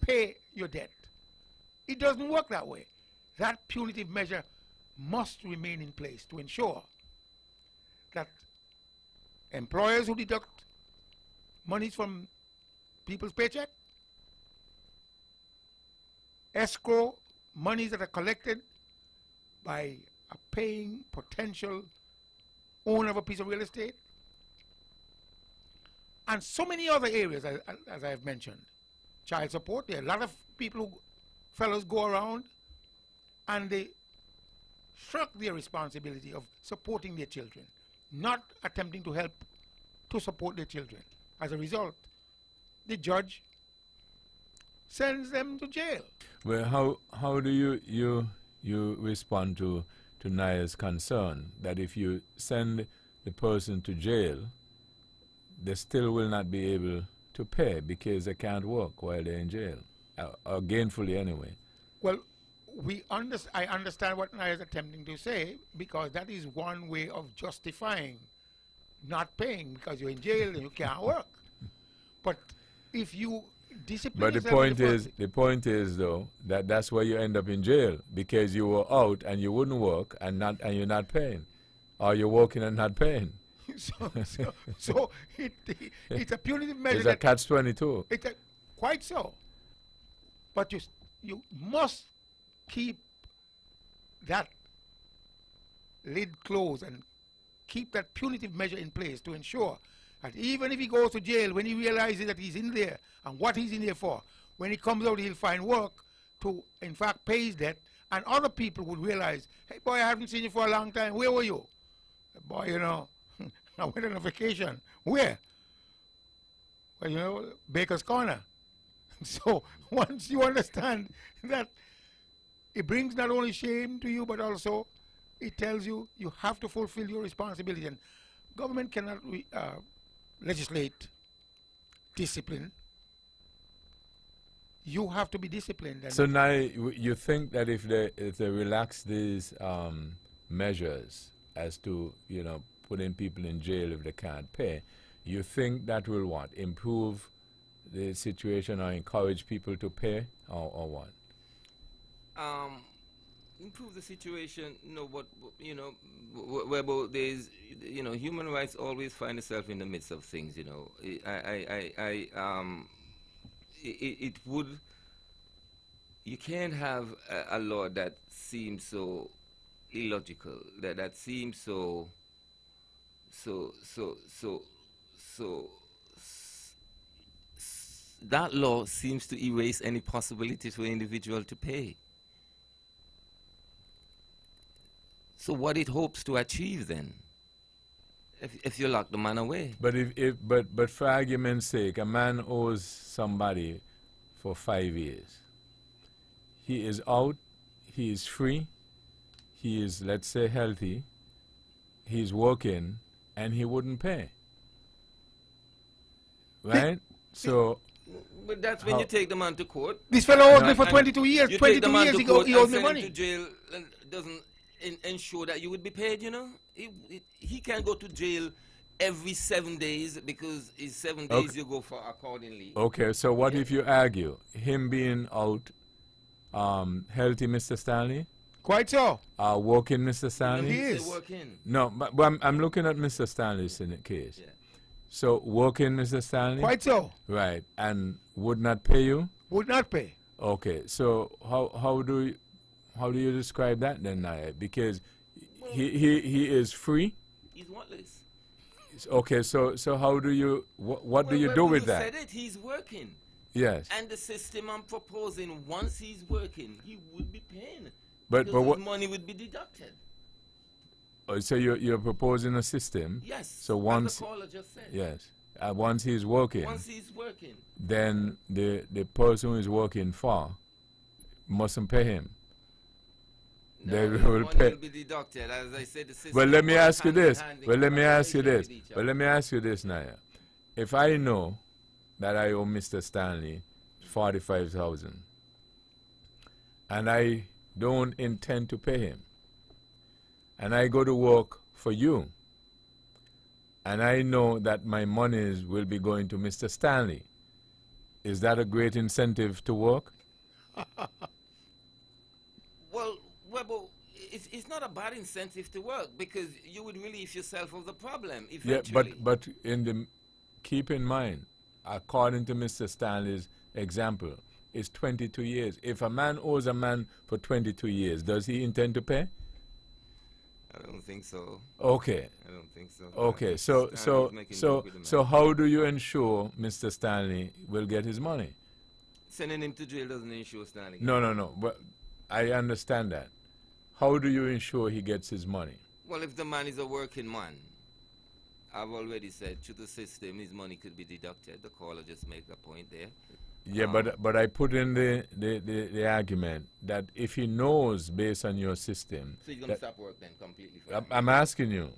pay your debt. It doesn't work that way. That punitive measure must remain in place to ensure that employers who deduct monies from people's paycheck, escrow monies that are collected by a paying potential owner of a piece of real estate, and so many other areas, as I've mentioned. Child support, there are a lot of fellows go around and they shirk their responsibility of supporting their children, not attempting to help to support their children. As a result, the judge sends them to jail. Well, how do you respond to Naya's concern that if you send the person to jail, they still will not be able to pay because they can't work while they're in jail, or gainfully anyway? Well, I understand what Naya is attempting to say, because that is one way of justifying not paying because you're in jail and you can't work. But if you Discipline But the yourself point is though that that's where you end up in jail because you were out and you wouldn't work and you're not paying, or you're working and not paying. so it's a punitive measure. It's a catch-22. It's quite so. But you must keep that lid closed and keep that punitive measure in place to ensure that even if he goes to jail, when he realizes that he's in there and what he's in there for, when he comes out, he'll find work to, in fact, pay his debt, and other people would realize, hey, boy, I haven't seen you for a long time. Where were you? Boy, you know, I went on a vacation. Where? Well, you know, Baker's Corner. So once you understand that, it brings not only shame to you, but also it tells you you have to fulfill your responsibility. And government cannot legislate discipline. You have to be disciplined. And so now you think that if they relax these measures as to, you know, putting people in jail if they can't pay, you think that will what? Improve the situation or encourage people to pay or what? Improve the situation, you know, but, you know, where there's, you know, human rights always find itself in the midst of things, you know. It would, you can't have a law that seems so illogical, that seems so that law seems to erase any possibility for an individual to pay. So what it hopes to achieve then, if you lock the man away? But but for argument's sake, a man owes somebody for 5 years. He is out, he is free, he is, let's say, healthy, he's working, and he wouldn't pay. Right? So... But that's when you take the man to court. This fellow owed me for 22 years. 22 years he owed me money. To jail and doesn't ensure that you would be paid, you know. He can't go to jail every 7 days because it's 7 days you go for accordingly. Okay, so what if you argue him being out, healthy, Mr. Stanley? Quite so. Working, Mr. Stanley? He is. Working. No, but I'm looking at Mr. Stanley's in the case. Yeah. So working, Mr. Stanley? Quite so. Right, and would not pay you? Would not pay. Okay, so how do you describe that then, Naya? Because he is free. He's worthless. Okay, so how do you what do you do with that? You said it. He's working. Yes. And the system I'm proposing, once he's working, he would be paying. But what his money would be deducted. Oh, so you're proposing a system? Yes. So once the caller just said. Yes. Once he's working. Once he's working. Then the person who is working for mustn't pay him. No, they will pay. Will be deducted. As I said, the system. Well, let me ask you this. Let me ask you this, Naya. If I know that I owe Mr. Stanley $45,000 and I don't intend to pay him, and I go to work for you, and I know that my monies will be going to Mr. Stanley, is that a great incentive to work? Well, it's not a bad incentive to work because you would relieve yourself of the problem eventually. Yeah, but keep in mind, according to Mr. Stanley's example, it's 22 years. If a man owes a man for 22 years, does he intend to pay? I don't think so. Okay. I don't think so. Okay, so how do you ensure Mr. Stanley will get his money? Sending him to jail doesn't ensure Stanley. No. But I understand that. How do you ensure he gets his money? Well, if the man is a working man, I've already said to the system his money could be deducted. The caller just made a point there. Yeah, but I put in the argument that if he knows based on your system... So he's going to stop work then completely? I'm asking you.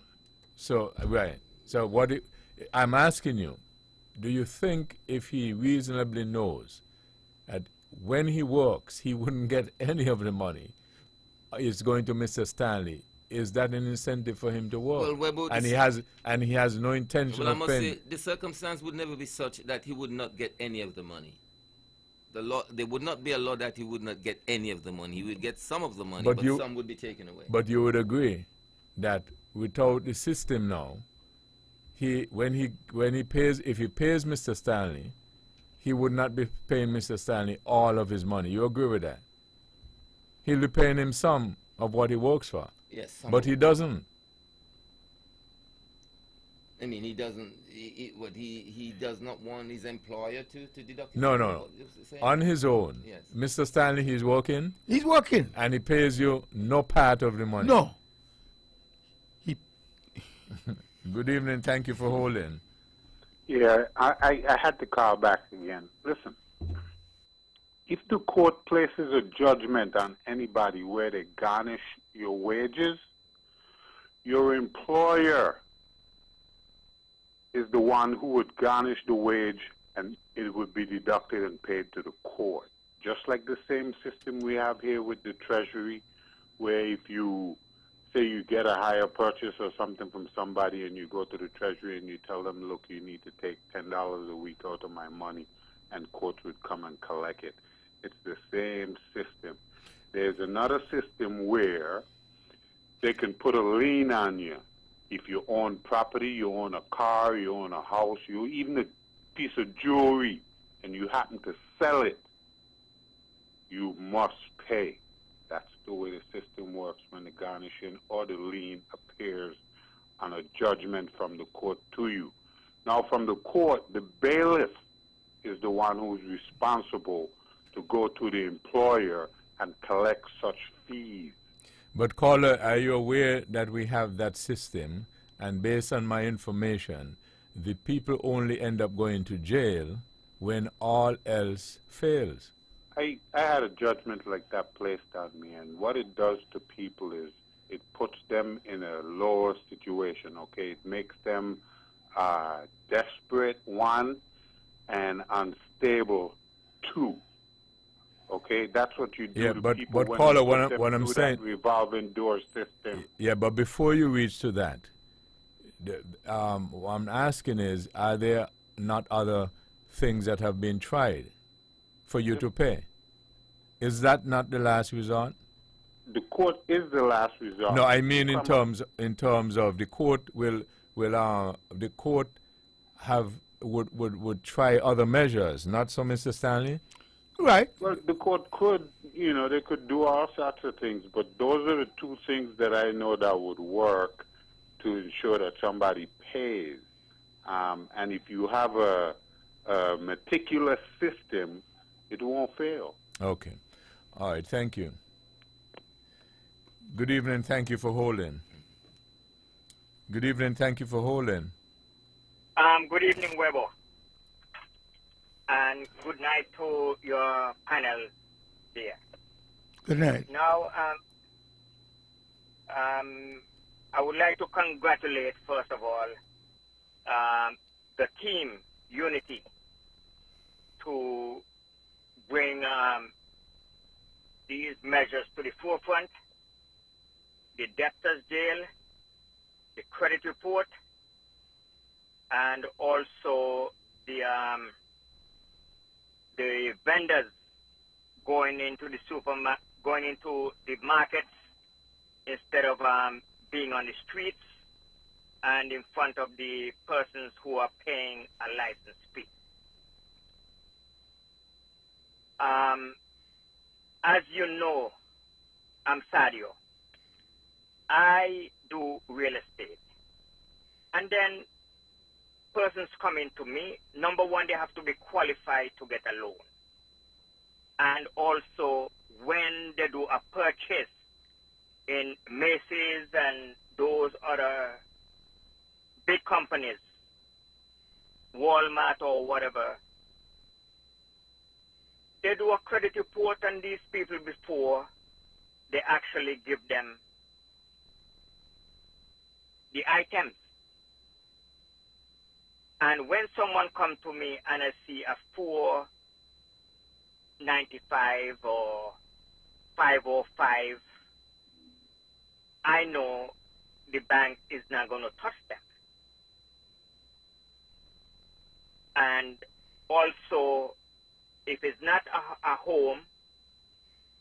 So, right. So I'm asking you, do you think if he reasonably knows that when he works, he wouldn't get any of the money, it's going to Mr. Stanley, is that an incentive for him to work? Well, and he has no intention of paying. I must say, the circumstance would never be such that he would not get any of the money. the law, there would not be a law that he would not get any of the money. He would get some of the money, But but you- some would be taken away. But you would agree that without the system now, when he pays, if he pays Mr. Stanley, he would not be paying Mr. Stanley all of his money. You agree with that? He'll be paying him some of what he works for. Yes, some But of he doesn't. I mean, he doesn't. He does not want his employer to deduct. his No, money, no, no. what you're saying? On his own. Yes. Mr. Stanley, he's working He's working. and he pays you no part of the money. No. Good evening. Thank you for holding. Yeah, I had to call back again. Listen, if the court places a judgment on anybody where they garnish your wages, your employer is the one who would garnish the wage and it would be deducted and paid to the court. Just like the same system we have here with the Treasury, where if you say you get a higher purchase or something from somebody and you go to the Treasury and you tell them, look, you need to take $10 a week out of my money, and courts would come and collect it. It's the same system. There's another system where they can put a lien on you. If you own property, you own a car, you own a house, you even a piece of jewelry, and you happen to sell it, you must pay. That's the way the system works when the garnishing or the lien appears on a judgment from the court to you. Now, from the court, the bailiff is the one who's responsible to go to the employer and collect such fees. But caller, are you aware that we have that system, and based on my information, the people only end up going to jail when all else fails? I had a judgment like that placed on me, and what it does to people is it puts them in a lower situation, okay? It makes them desperate, one, and unstable, two. Okay, that's what you do Yeah, to but people when caller, you put them what I'm through saying, that revolving door system. yeah, but before you reach to that, what I'm asking is, are there not other things that have been tried for you to pay? Is that not the last resort? The court is the last resort. No, I mean in terms of the court would try other measures, not so, Mr. Stanley? Right. Well, the court could, they could do all sorts of things, but those are the two things that I know that would work to ensure that somebody pays. And if you have a meticulous system, it won't fail. Okay. All right, thank you. Good evening, thank you for holding. Good evening, thank you for holding. Good evening, Weber. And good night to your panel there. Good night. Now, I would like to congratulate, first of all, the team, Unity, to bring these measures to the forefront, the debtors jail, the credit report, and also the vendors going into the going into the markets instead of being on the streets and in front of the persons who are paying a license fee. As you know, I'm Sadio. I do real estate. And then persons coming to me, number one, they have to be qualified to get a loan. And also, when they do a purchase in Macy's and those other big companies, Walmart or whatever, they do a credit report on these people before they actually give them the items. And when someone comes to me and I see a 495 or 505, I know the bank is not going to touch them. And also, if it's not a home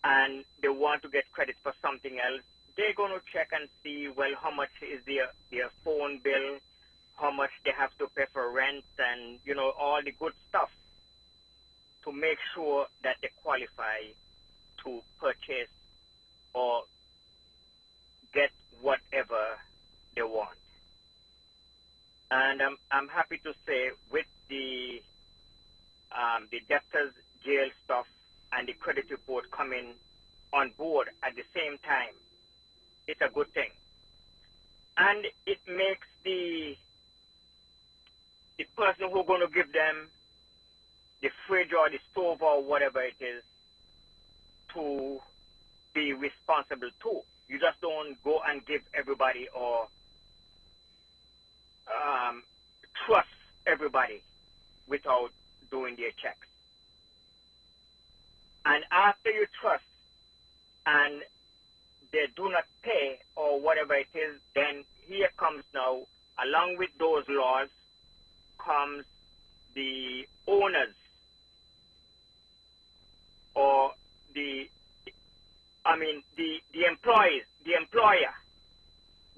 and they want to get credit for something else, they're going to check and see, well, how much is their phone bill, how much they have to pay for rent, and, you know, all the good stuff to make sure that they qualify to purchase or get whatever they want. And I'm happy to say with the debtors jail stuff and the credit report coming on board at the same time, it's a good thing. And it makes the person who's going to give them the fridge or the stove or whatever it is to be responsible too. You just don't go and give everybody or trust everybody without doing their checks. And after you trust and they do not pay or whatever it is, then here comes now, along with those laws, comes the owners or the employees, the employer.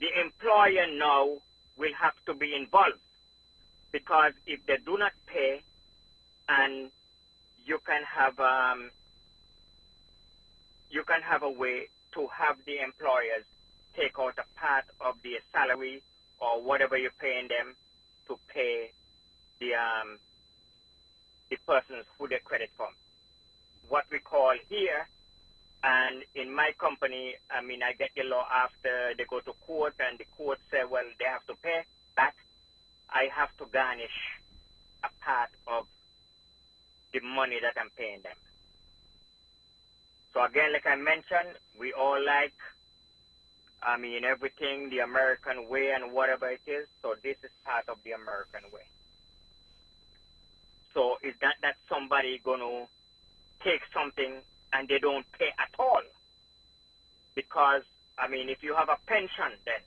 The employer now will have to be involved, because if they do not pay, and you can have a way to have the employers take out a part of their salary or whatever you're paying them to pay the persons who they credit from. What we call here, and in my company, I get the law after they go to court and the court say, well, they have to pay back. I have to garnish a part of the money that I'm paying them. So again, like I mentioned, we all like, everything the American way and whatever it is. So this is part of the American way. So is that somebody going to take something and they don't pay at all? Because, if you have a pension, then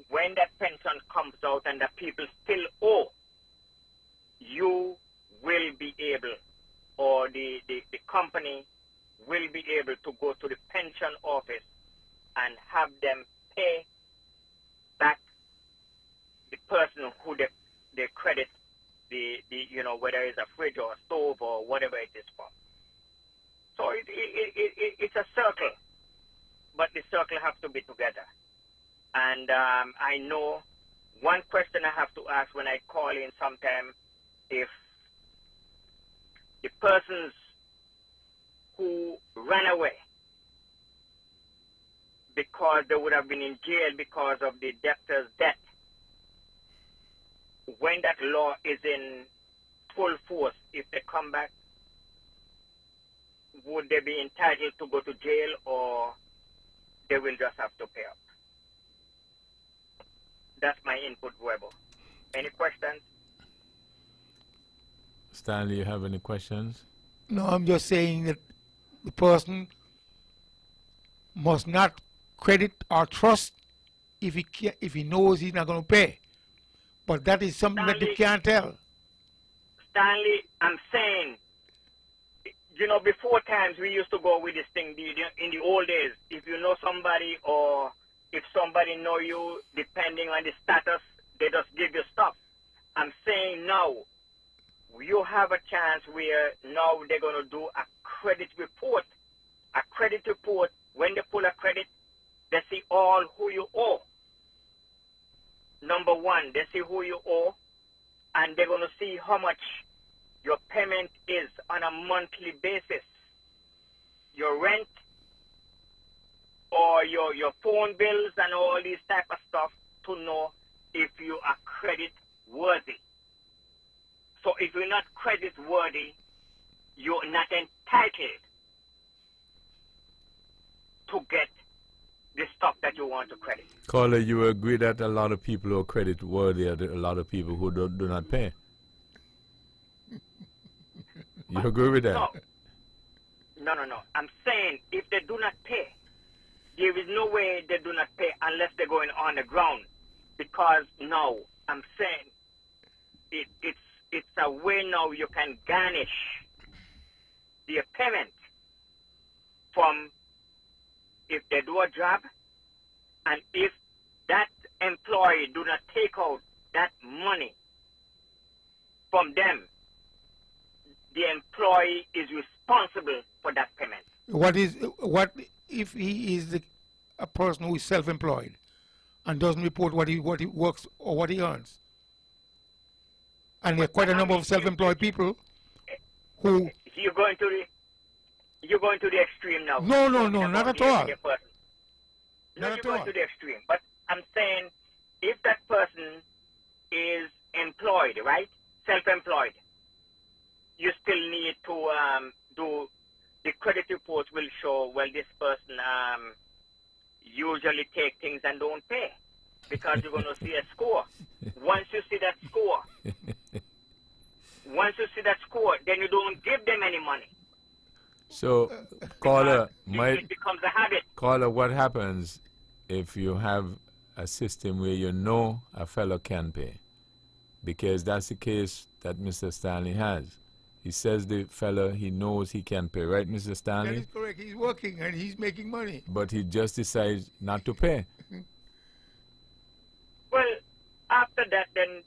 when that pension comes out and the people still owe, you will be able, or the company will be able to go to the pension office and have them pay back the person who they credit the whether it's a fridge or a stove or whatever it is for. So it's a circle, but the circle has to be together. And I know one question I have to ask when I call in sometime, if the persons who ran away because they would have been in jail because of the debtor's debt, when that law is in full force, if they come back, would they be entitled to go to jail, or they will just have to pay up? That's my input, Webo. Any questions? Stanley, you have any questions? No, I'm just saying that the person must not credit or trust if he knows he's not going to pay. But that is something Stanley, that you can't tell. Stanley, I'm saying, before times we used to go with this thing in the old days. If you know somebody or if somebody know you, depending on the status, they just give you stuff. I'm saying now, you have a chance where now they're going to do a credit report. A credit report, when they pull a credit, they see all who you owe. Number one, they see who you owe, and they're going to see how much your payment is on a monthly basis. Your rent, or your phone bills and all these type of stuff, to know if you are credit worthy. So if you're not credit worthy, you're not entitled to get the stuff that you want to credit. Caller, you agree that a lot of people who are credit worthy are a lot of people who do not pay? You agree with that? No. I'm saying if they do not pay, there is no way they do not pay unless they're going on the ground. Because now, I'm saying it's a way now you can garnish the payment from if they do a job, and if that employee do not take out that money from them, the employee is responsible for that payment. What if he is a person who is self-employed and doesn't report what he works or what he earns? And there are quite a number of self-employed people who... You're going to the extreme now. No, not at all. No, you're going to the extreme. But I'm saying if that person is employed, right, self-employed, you still need to do the credit reports will show, well, this person usually take things and don't pay because you're going to see a score. Once you see that score, then you don't give them any money. So, caller, it becomes a habit. Caller, what happens if you have a system where you know a fellow can pay? Because that's the case that Mr. Stanley has. He says the fellow, he knows he can pay, right, Mr. Stanley? That is correct. He's working and he's making money. But he just decides not to pay. Well, after that, then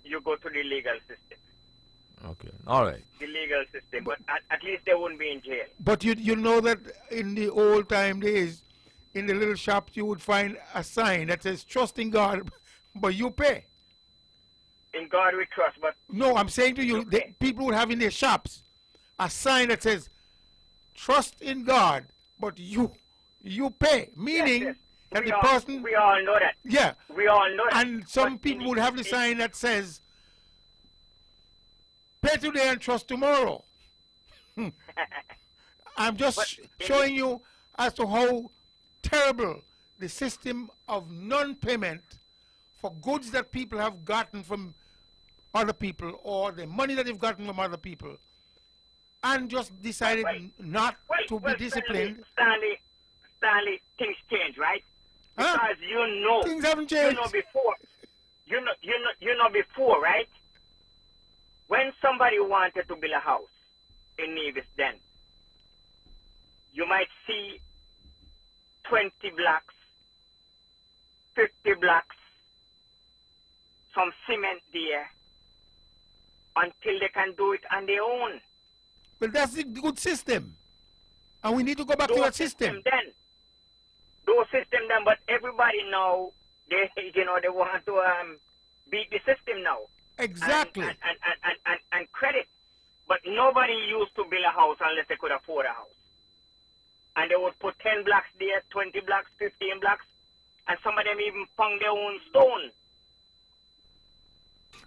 you go to the legal system. Okay, all right. The legal system, but at least they won't be in jail. But you know that in the old time days, in the little shops, you would find a sign that says, trust in God, but you pay. In God we trust, but... No, I'm saying to you, people would have in their shops a sign that says, trust in God, but you pay. Meaning yes. that the person... We all know that. Yeah. We all know that. And some people would have the sign that says, pay today and trust tomorrow. I'm just showing you as to how terrible the system of non-payment for goods that people have gotten from other people or the money that they've gotten from other people and just decided not to be disciplined. Stanley, things change, right? Huh? Because you know... Things haven't changed. You know before, right? When somebody wanted to build a house in Nevis then, you might see 20 blocks, 50 blocks, some cement there, until they can do it on their own. Well, that's a good system. And we need to go back to that system. Those system then, but everybody now, they want to beat the system now. Exactly. And credit. But nobody used to build a house unless they could afford a house. And they would put 10 blocks there, 20 blocks, 15 blocks, and some of them even found their own stone.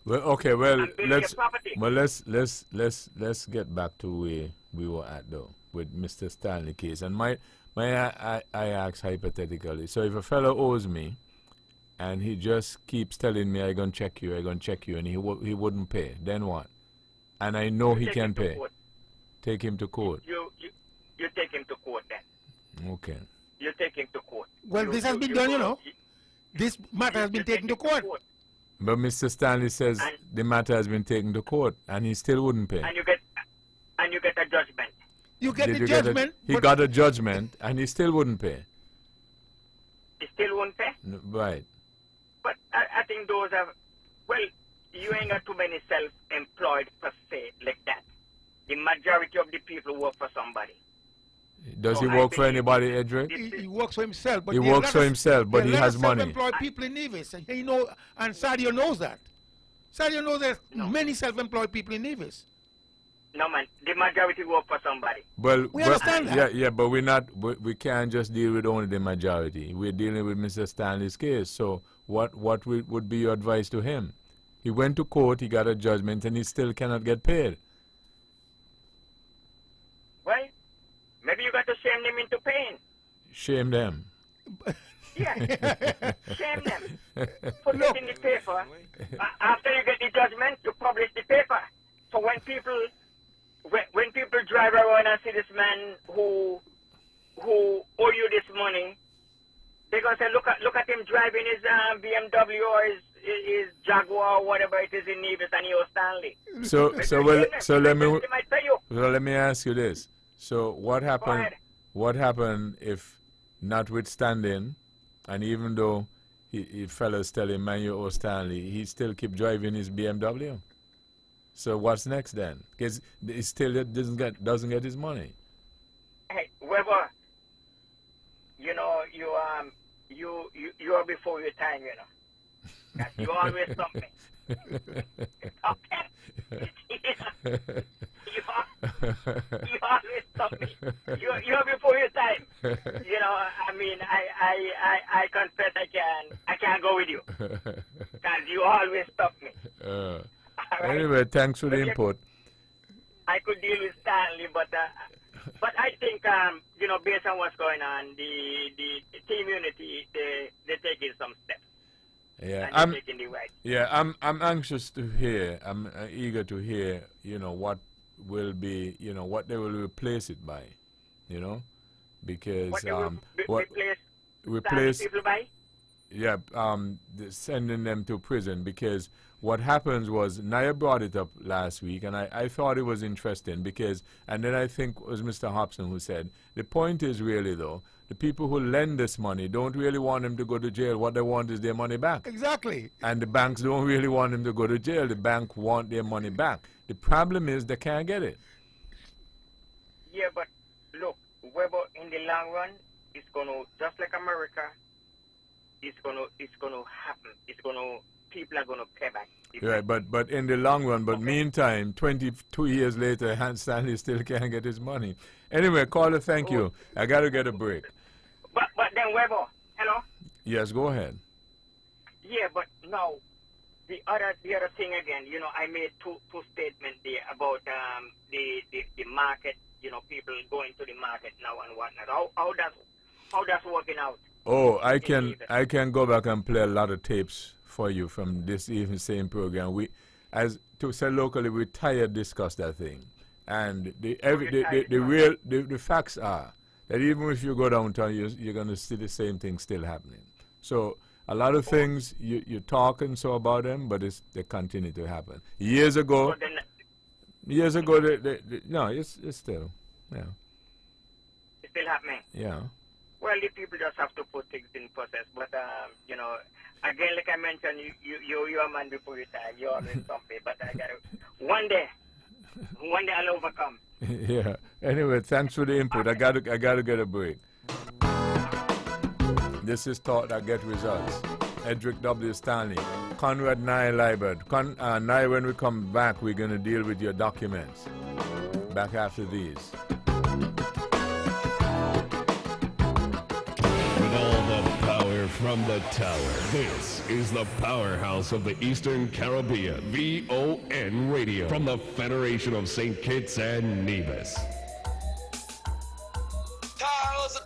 Well, okay, let's get back to where we were at though with Mr. Stanley case. And I ask hypothetically. So if a fellow owes me, and he just keeps telling me, I'm going to check you, and he wouldn't pay, then what? And I know he can pay. Take him to court. You take him to court then. Okay. You take him to court. Well, this has been done, you know. This matter has been taken to court. But Mr. Stanley says the matter has been taken to court, and he still wouldn't pay. And you get a judgment. You get the judgment. He got a judgment, and he still wouldn't pay. He still won't pay? Right. But I think those are, well, you ain't got too many self-employed per se like that. The majority of the people work for somebody. Does he work for anybody, Edric? He works for himself. But he works for himself, but he has money. Self-employed people in Nevis, and and Sadio knows that. Sadio knows there's many self-employed people in Nevis. No man, the majority work for somebody. Well, we understand that. Yeah, but we can't just deal with only the majority. We're dealing with Mr. Stanley's case. So what would be your advice to him? He went to court, he got a judgment, and he still cannot get paid. Well, maybe you got to shame them into paying. Shame them. Yeah, shame them. Put it in the paper. After you get the judgment, you publish the paper. So when people drive around and see this man who owe you this money, they're gonna say, look at him driving his BMW or is Jaguar, whatever it is in Nevis and Eo Stanley. So let me They might tell you. well, let me ask you this. So what happened? ahead. What happened if, notwithstanding, and even though he fellas tell him Manuel Stanley, he still keep driving his BMW? So what's next then? Because he still doesn't get his money. Hey, Weber, you know, you are before your time, you know. 'Cause you always stop me. Okay? you always stop me. You're before your time. You know, I mean, I confess I can't go with you. Because you always stop me. All right? Anyway, thanks for the But input. I could deal with Stanley, but I think you know, based on what's going on, the team unity they're taking some steps. Yeah, And they're taking the right. Yeah, I'm anxious to hear. I'm eager to hear. You know what will be. You know what they will replace it by. You know, because What they will replace people by? yeah sending them to prison, because what happens was, Naya brought it up last week, and I thought it was interesting because, and then I think it was Mr. Hobson who said, the point is really though, the people who lend this money don't really want them to go to jail. What they want is their money back. Exactly. And the banks don't really want them to go to jail. The bank want their money back. The problem is they can't get it. Yeah, but look, Weber, in the long run, it's gonna, just like America, it's gonna happen. People are gonna pay back. Right, but in the long run, meantime, 22 years later, Hans Stanley still can't get his money. Anyway, caller, thank you. I got to get a break. But then Weber, hello? Yes, go ahead. Yeah, but now, the other thing again, you know, I made two statements there about the market, you know, people going to the market now and whatnot. How that's working out? Oh, I can go back and play a lot of tapes for you from this even same program. We, as to say locally, we tired discuss that thing, and the facts are that even if you go downtown, you're going to see the same thing still happening. So a lot of things you talk and so about them, but they continue to happen. Years ago, no, it's still, yeah. It's still happening. Yeah. Well, the people just have to put things in process. But, you know, again, like I mentioned, you're a man before your time. You're always something. But I got one day I'll overcome. Yeah. Anyway, thanks for the input. I got to get a break. This is Thought That Get Results. Edric W. Stanley, Conrad Nye Liebert. Nye, when we come back, we're going to deal with your documents. Back after these. From the tower, this is the powerhouse of the Eastern Caribbean, VON Radio, from the Federation of St. Kitts and Nevis. Tiles,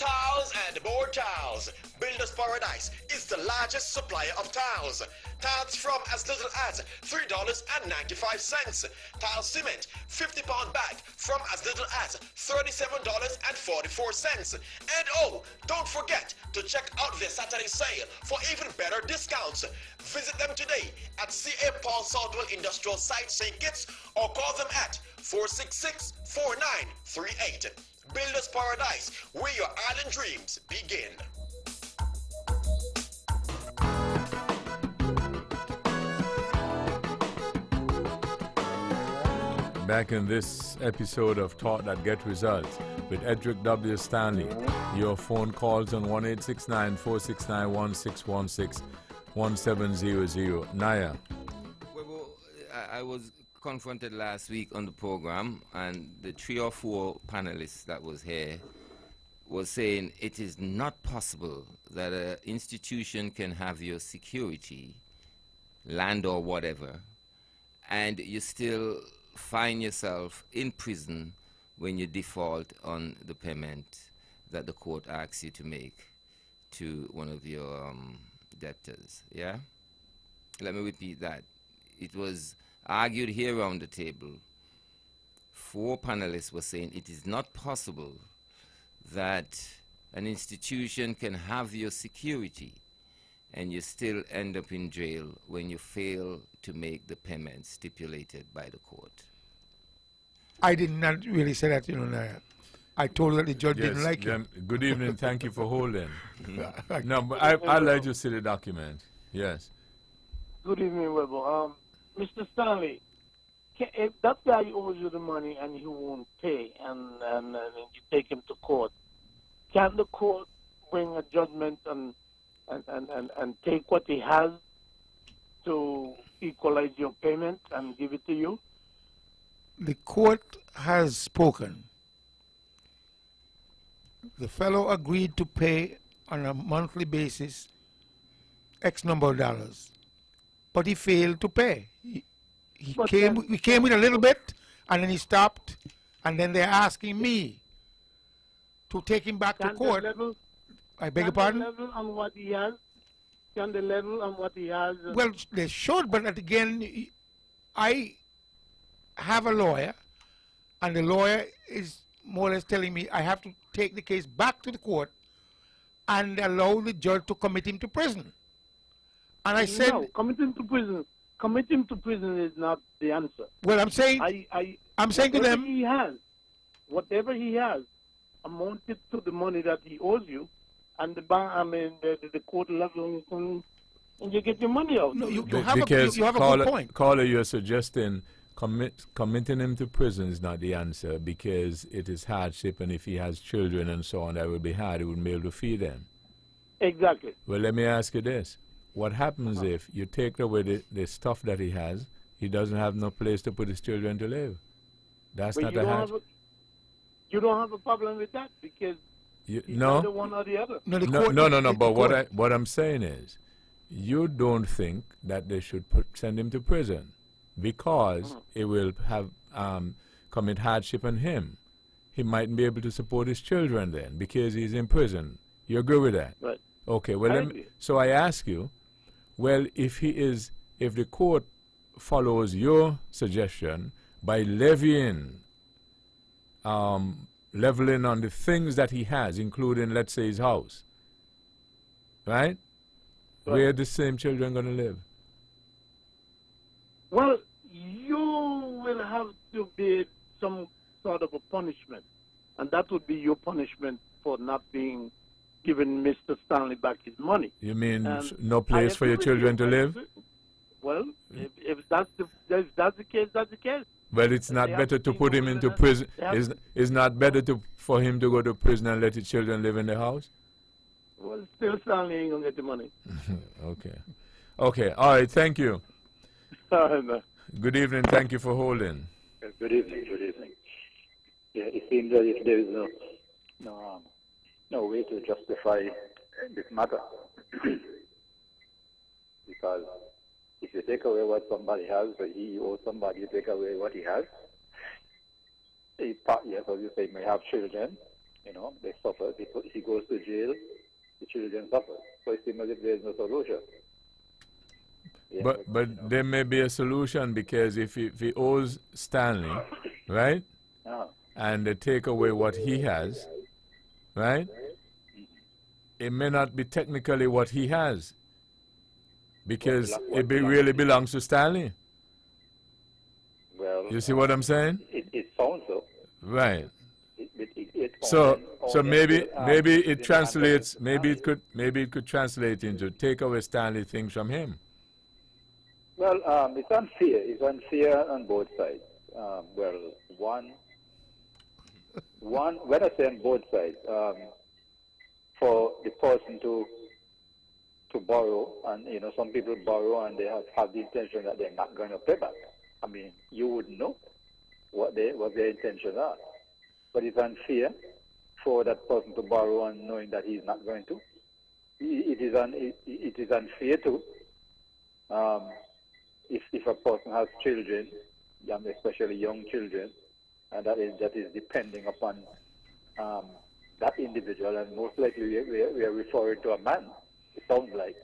and more tiles. Builders Paradise is the largest supplier of tiles. Tiles from as little as $3.95. Tile cement, 50-pound bag from as little as $37.44. And oh, don't forget to check out their Saturday sale for even better discounts. Visit them today at C.A. Paul Southwell Industrial Site, St. Kitts, or call them at 466-4938. Builders Paradise, where your island dreams begin. Back in this episode of Thought That Get Results with Edric W. Stanley. Your phone calls on 1-869-469-1616-1700. Naya. Well, I was confronted last week on the program, and the 3 or 4 panelists that was here was saying it is not possible that an institution can have your security, land or whatever, and you still find yourself in prison when you default on the payment that the court asks you to make to one of your debtors. Yeah? Let me repeat that. It was argued here around the table. 4 panelists were saying it is not possible that an institution can have your security, and you still end up in jail when you fail to make the payment stipulated by the court. I did not really say that, Naya. I told her the judge didn't like it. Good evening. Thank you for holding. No, but I'd like to see the document. Yes. Good evening, Weber. Mr. Stanley, if that guy owes you the money and he won't pay and you take him to court, can the court bring a judgment and take what he has to equalize your payment and give it to you? The court has spoken. The fellow agreed to pay on a monthly basis X number of dollars, but he failed to pay. He came with a little bit, and then he stopped, and then they're asking me to take him back to court. I beg your pardon? Can the level on what he has? Can the level on what he has? Well, they should, but again, I have a lawyer, and the lawyer is more or less telling me I have to take the case back to the court and allow the judge to commit him to prison. And I said, no, commit him to prison. Commit him to prison is not the answer. Well, I'm saying, I'm saying to them, whatever he has, amounted to the money that he owes you, and the court level, and you get your money out. No, you have a good point. Caller, you're suggesting committing him to prison is not the answer because it is hardship, and if he has children and so on, that would be hard. He wouldn't be able to feed them. Exactly. Well, let me ask you this. What happens if you take away the stuff that he has, he doesn't have no place to put his children to live? That's not a hardship. You don't have a problem with that because he's either one or the other. No. But what I'm saying is, you don't think that they should send him to prison because it will have commit hardship on him. He mightn't be able to support his children then because he's in prison. You agree with that? Right. Okay. Well, so I ask you, well, if the court follows your suggestion by leveling on the things that he has, including, let's say, his house, right? Where are the same children going to live? Well, you will have to be some sort of a punishment, and that would be your punishment for not being giving Mr. Stanley back his money. You mean no place for your children to live? Well, if that's the case, that's the case. Well, it's not better to put him into prison. It's not better for him to go to prison and let his children live in the house? Well, still Stanley ain't going to get the money. Okay. All right. Thank you. Good evening. Thank you for holding. Good evening. Yeah, it seems as if there is no way to justify this matter. Because if you take away what somebody has, but he owes somebody to take away what he has, yes, as you say, may have children, they suffer. He goes to jail, the children suffer. So it seems as if there is no solution. Yeah, but there may be a solution because if he owes Stanley, right, and they take away what he has, right, it may not be technically what he has because it really belongs to Stanley. Well, you see what I'm saying? It sounds so. Right. So maybe it translates. Maybe it could translate into take away Stanley things from him. Well, it's unfair. It's unfair on both sides. When I say on both sides, for the person to borrow, and some people borrow and they have the intention that they're not going to pay back. I mean, you wouldn't know what their intentions are. But it's unfair for that person to borrow and knowing that he's not going to. It is unfair too. If a person has children, especially young children, and that is depending upon that individual, and most likely we are referring to a man, it sounds like,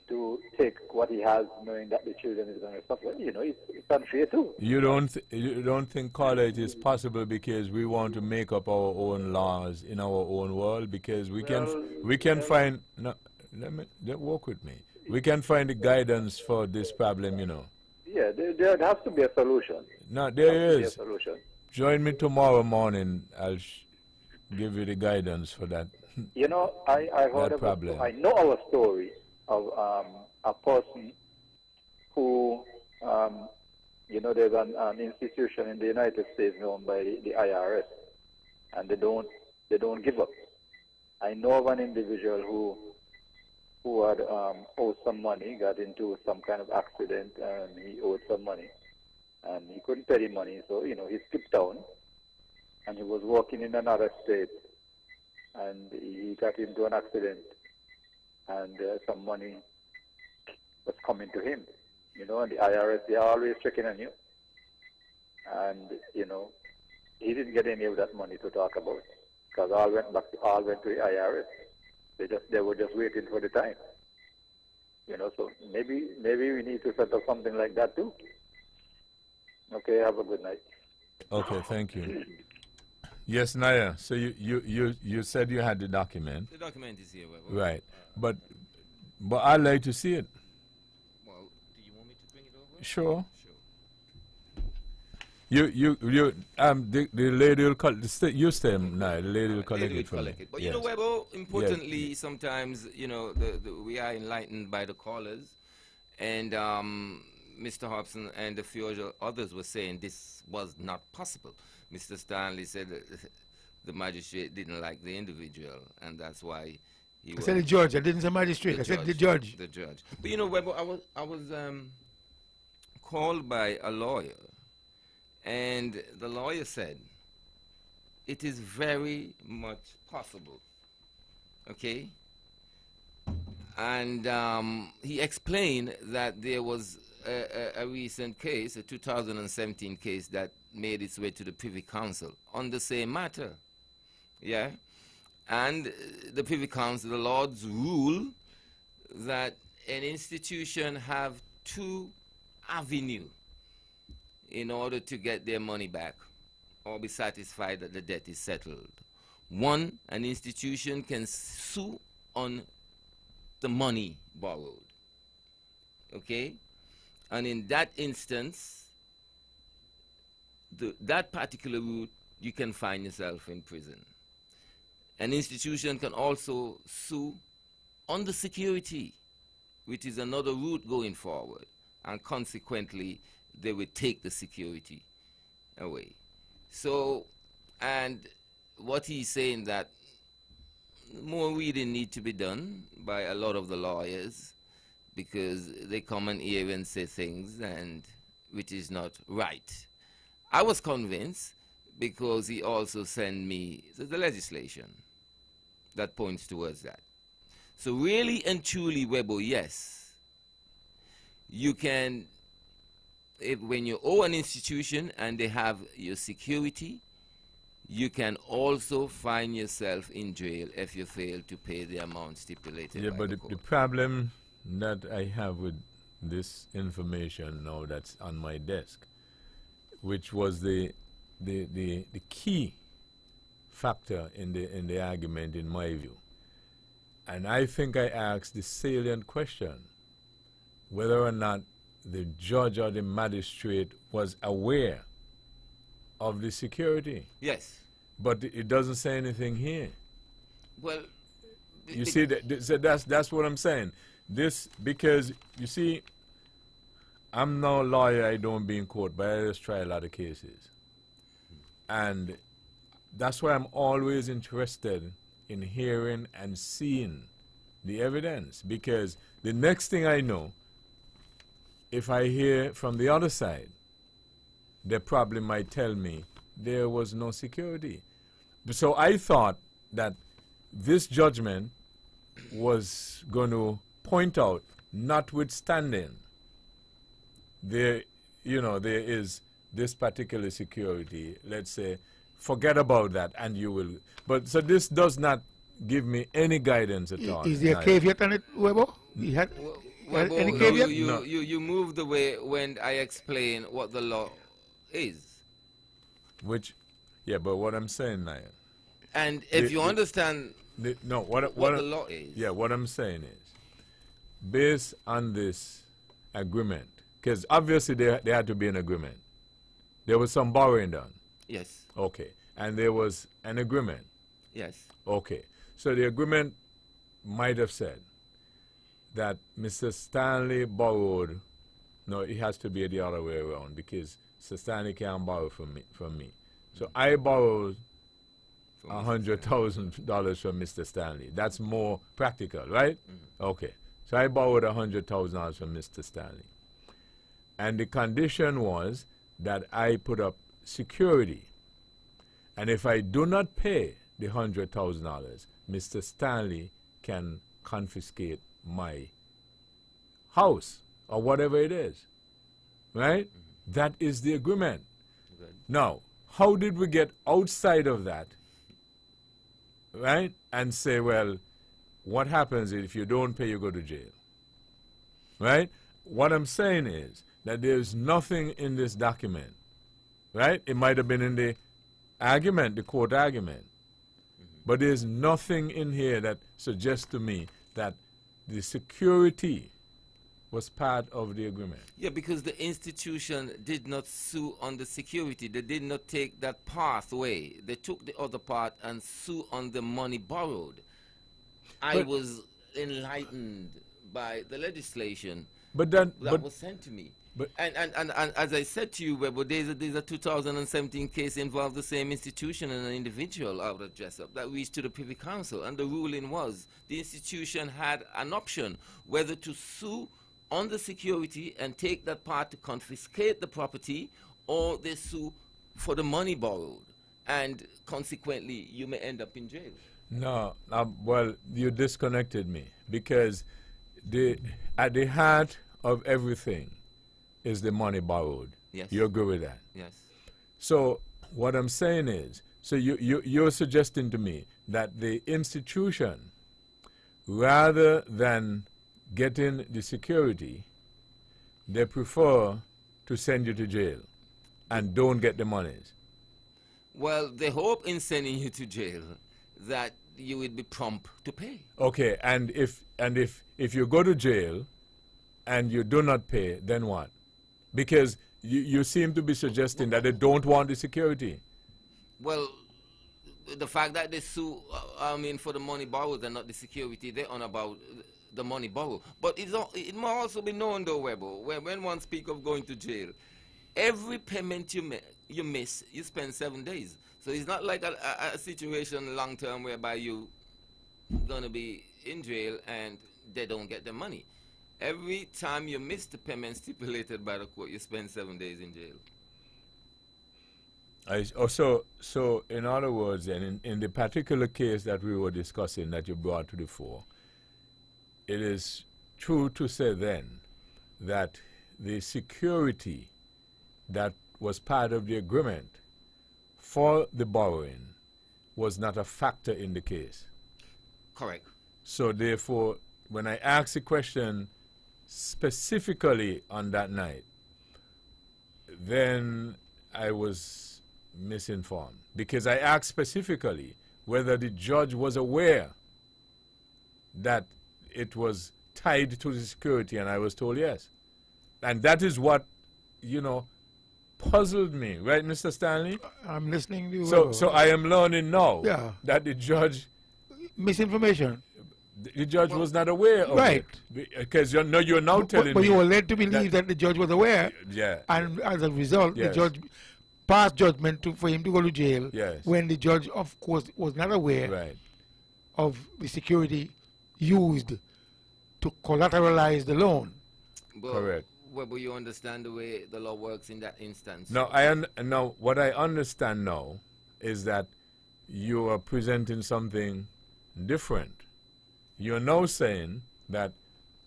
to take what he has knowing that the children is going to suffer. It's unfair too. You don't think, Carla, it is possible because we want to make up our own laws in our own world because we can find Work with me. We can find the guidance for this problem, you know. Yeah, there has to be a solution. No, there is. A solution. Join me tomorrow morning. I'll give you the guidance for that. You know, I heard about, problem. I know our story of a person who, you know, there's an institution in the United States owned by the IRS, and they don't give up. I know of an individual who had owed some money, got into some kind of accident, and he owed some money, and he couldn't pay the money, so, you know, he skipped town, and he was working in another state, and he got into an accident, and some money was coming to him, you know, and the IRS, they are always checking on you, and, you know, he didn't get any of that money to talk about, because all went to the IRS. They were just waiting for the time. You know, so maybe we need to set up something like that too. Okay, have a good night. Okay, thank you. Yes, Naya. So you said you had the document. The document is here, right? But I'd like to see it. Well, do you want me to bring it over? Sure. The lady will collect. You stay now. The lady will collect it from me. But you know, Webo, importantly, sometimes, you know, we are enlightened by the callers, and Mr. Hobson and a few others were saying this was not possible. Mr. Stanley said that the magistrate didn't like the individual, and that's why he I said the judge. I didn't say magistrate. I said the judge. The judge. But you know, Webo, I was called by a lawyer. And the lawyer said, it is very much possible, okay? And he explained that there was a recent case, a 2017 case, that made its way to the Privy Council on the same matter, yeah? And the Privy Council, the Lords rule that an institution have two avenues in order to get their money back or be satisfied that the debt is settled. One, an institution can sue on the money borrowed, okay? And in that instance, that particular route, you can find yourself in prison. An institution can also sue on the security, which is another route going forward, and consequently, they would take the security away. So, and what he's saying that more reading need to be done by a lot of the lawyers, because they come in here and say things and which is not right. I was convinced because he also sent me the legislation that points towards that. So really and truly, Webo, yes, you can, when you owe an institution and they have your security, you can also find yourself in jail if you fail to pay the amount stipulated. Yeah, by but the the problem that I have with this information now that's on my desk, which was the key factor in the argument, in my view, and I think I asked the salient question whether or not the judge or the magistrate was aware of the security. Yes. But it doesn't say anything here. Well, you see, that's what I'm saying. This, because, you see, I'm no lawyer, I don't be in court, but I just try a lot of cases. And that's why I'm always interested in hearing and seeing the evidence, because the next thing I know, if I hear from the other side, they probably might tell me there was no security. So I thought that this judgment was going to point out, notwithstanding there is this particular security, let's say, forget about that and you will. But so this does not give me any guidance at all. Is there a caveat on it, Webo? You had any caveat? You moved away when I explain what the law is. Which, yeah, but what I'm saying now. And if you understand No, what the law is. Yeah, what I'm saying is, based on this agreement, because obviously there had to be an agreement. There was some borrowing done. Yes. Okay. And there was an agreement. Yes. Okay. So the agreement might have said that Mr. Stanley borrowed. No, it has to be the other way around because Mr. Stanley can't borrow from me. So I borrowed $100,000 from Mr. Stanley. That's more practical, right? Mm-hmm. Okay. So I borrowed $100,000 from Mr. Stanley. And the condition was that I put up security. And if I do not pay the $100,000, Mr. Stanley can confiscate my house or whatever it is. Right? Mm-hmm. That is the agreement. Good. Now, how did we get outside of that? Right? And say, well, what happens if you don't pay, you go to jail? Right? What I'm saying is that there's nothing in this document. Right? It might have been in the argument, the court argument. Mm-hmm. But there's nothing in here that suggests to me that the security was part of the agreement. Yeah, because the institution did not sue on the security. They did not take that pathway. They took the other part and sue on the money borrowed. I was enlightened by the legislation that was sent to me. And as I said to you, Webber, there's a 2017 case involved the same institution and an individual out of Jessup that reached to the Privy Council, and the ruling was the institution had an option whether to sue on the security and take that part to confiscate the property, or they sue for the money borrowed, and consequently you may end up in jail. No, well, you disconnected me, because at the heart of everything is the money borrowed. Yes. You agree with that? Yes. So what I'm saying is, so you're suggesting to me that the institution, rather than getting the security, they prefer to send you to jail and don't get the monies. Well, they hope in sending you to jail that you would be prompt to pay. Okay, and if you go to jail and you do not pay, then what? Because you seem to be suggesting that they don't want the security. Well, the fact that they sue, for the money borrowed and not the security, they're on about the money borrowed. But it must also be known, though, Webber, when one speaks of going to jail, every payment you miss, you spend 7 days. So it's not like a situation long term whereby you're going to be in jail and they don't get the money. Every time you miss the payment stipulated by the court, you spend 7 days in jail. So in other words, then, in the particular case that we were discussing that you brought to the fore, it is true to say then that the security that was part of the agreement for the borrowing was not a factor in the case. Correct. So therefore, when I asked the question specifically on that night, then I was misinformed, because I asked specifically whether the judge was aware that it was tied to the security, and I was told yes. And that is what, puzzled me, right, Mr. Stanley? I'm listening to you. So I am learning now that the judge... Misinformation. The judge was not aware of it. Because you're now telling me... But you were led to believe that the judge was aware. Yeah. And as a result, the judge passed judgment for him to go to jail. Yes. When the judge, of course, was not aware of the security used to collateralize the loan. But correct. Well, you understand the way the law works in that instance. No, now what I understand now is that you are presenting something different. You're now saying that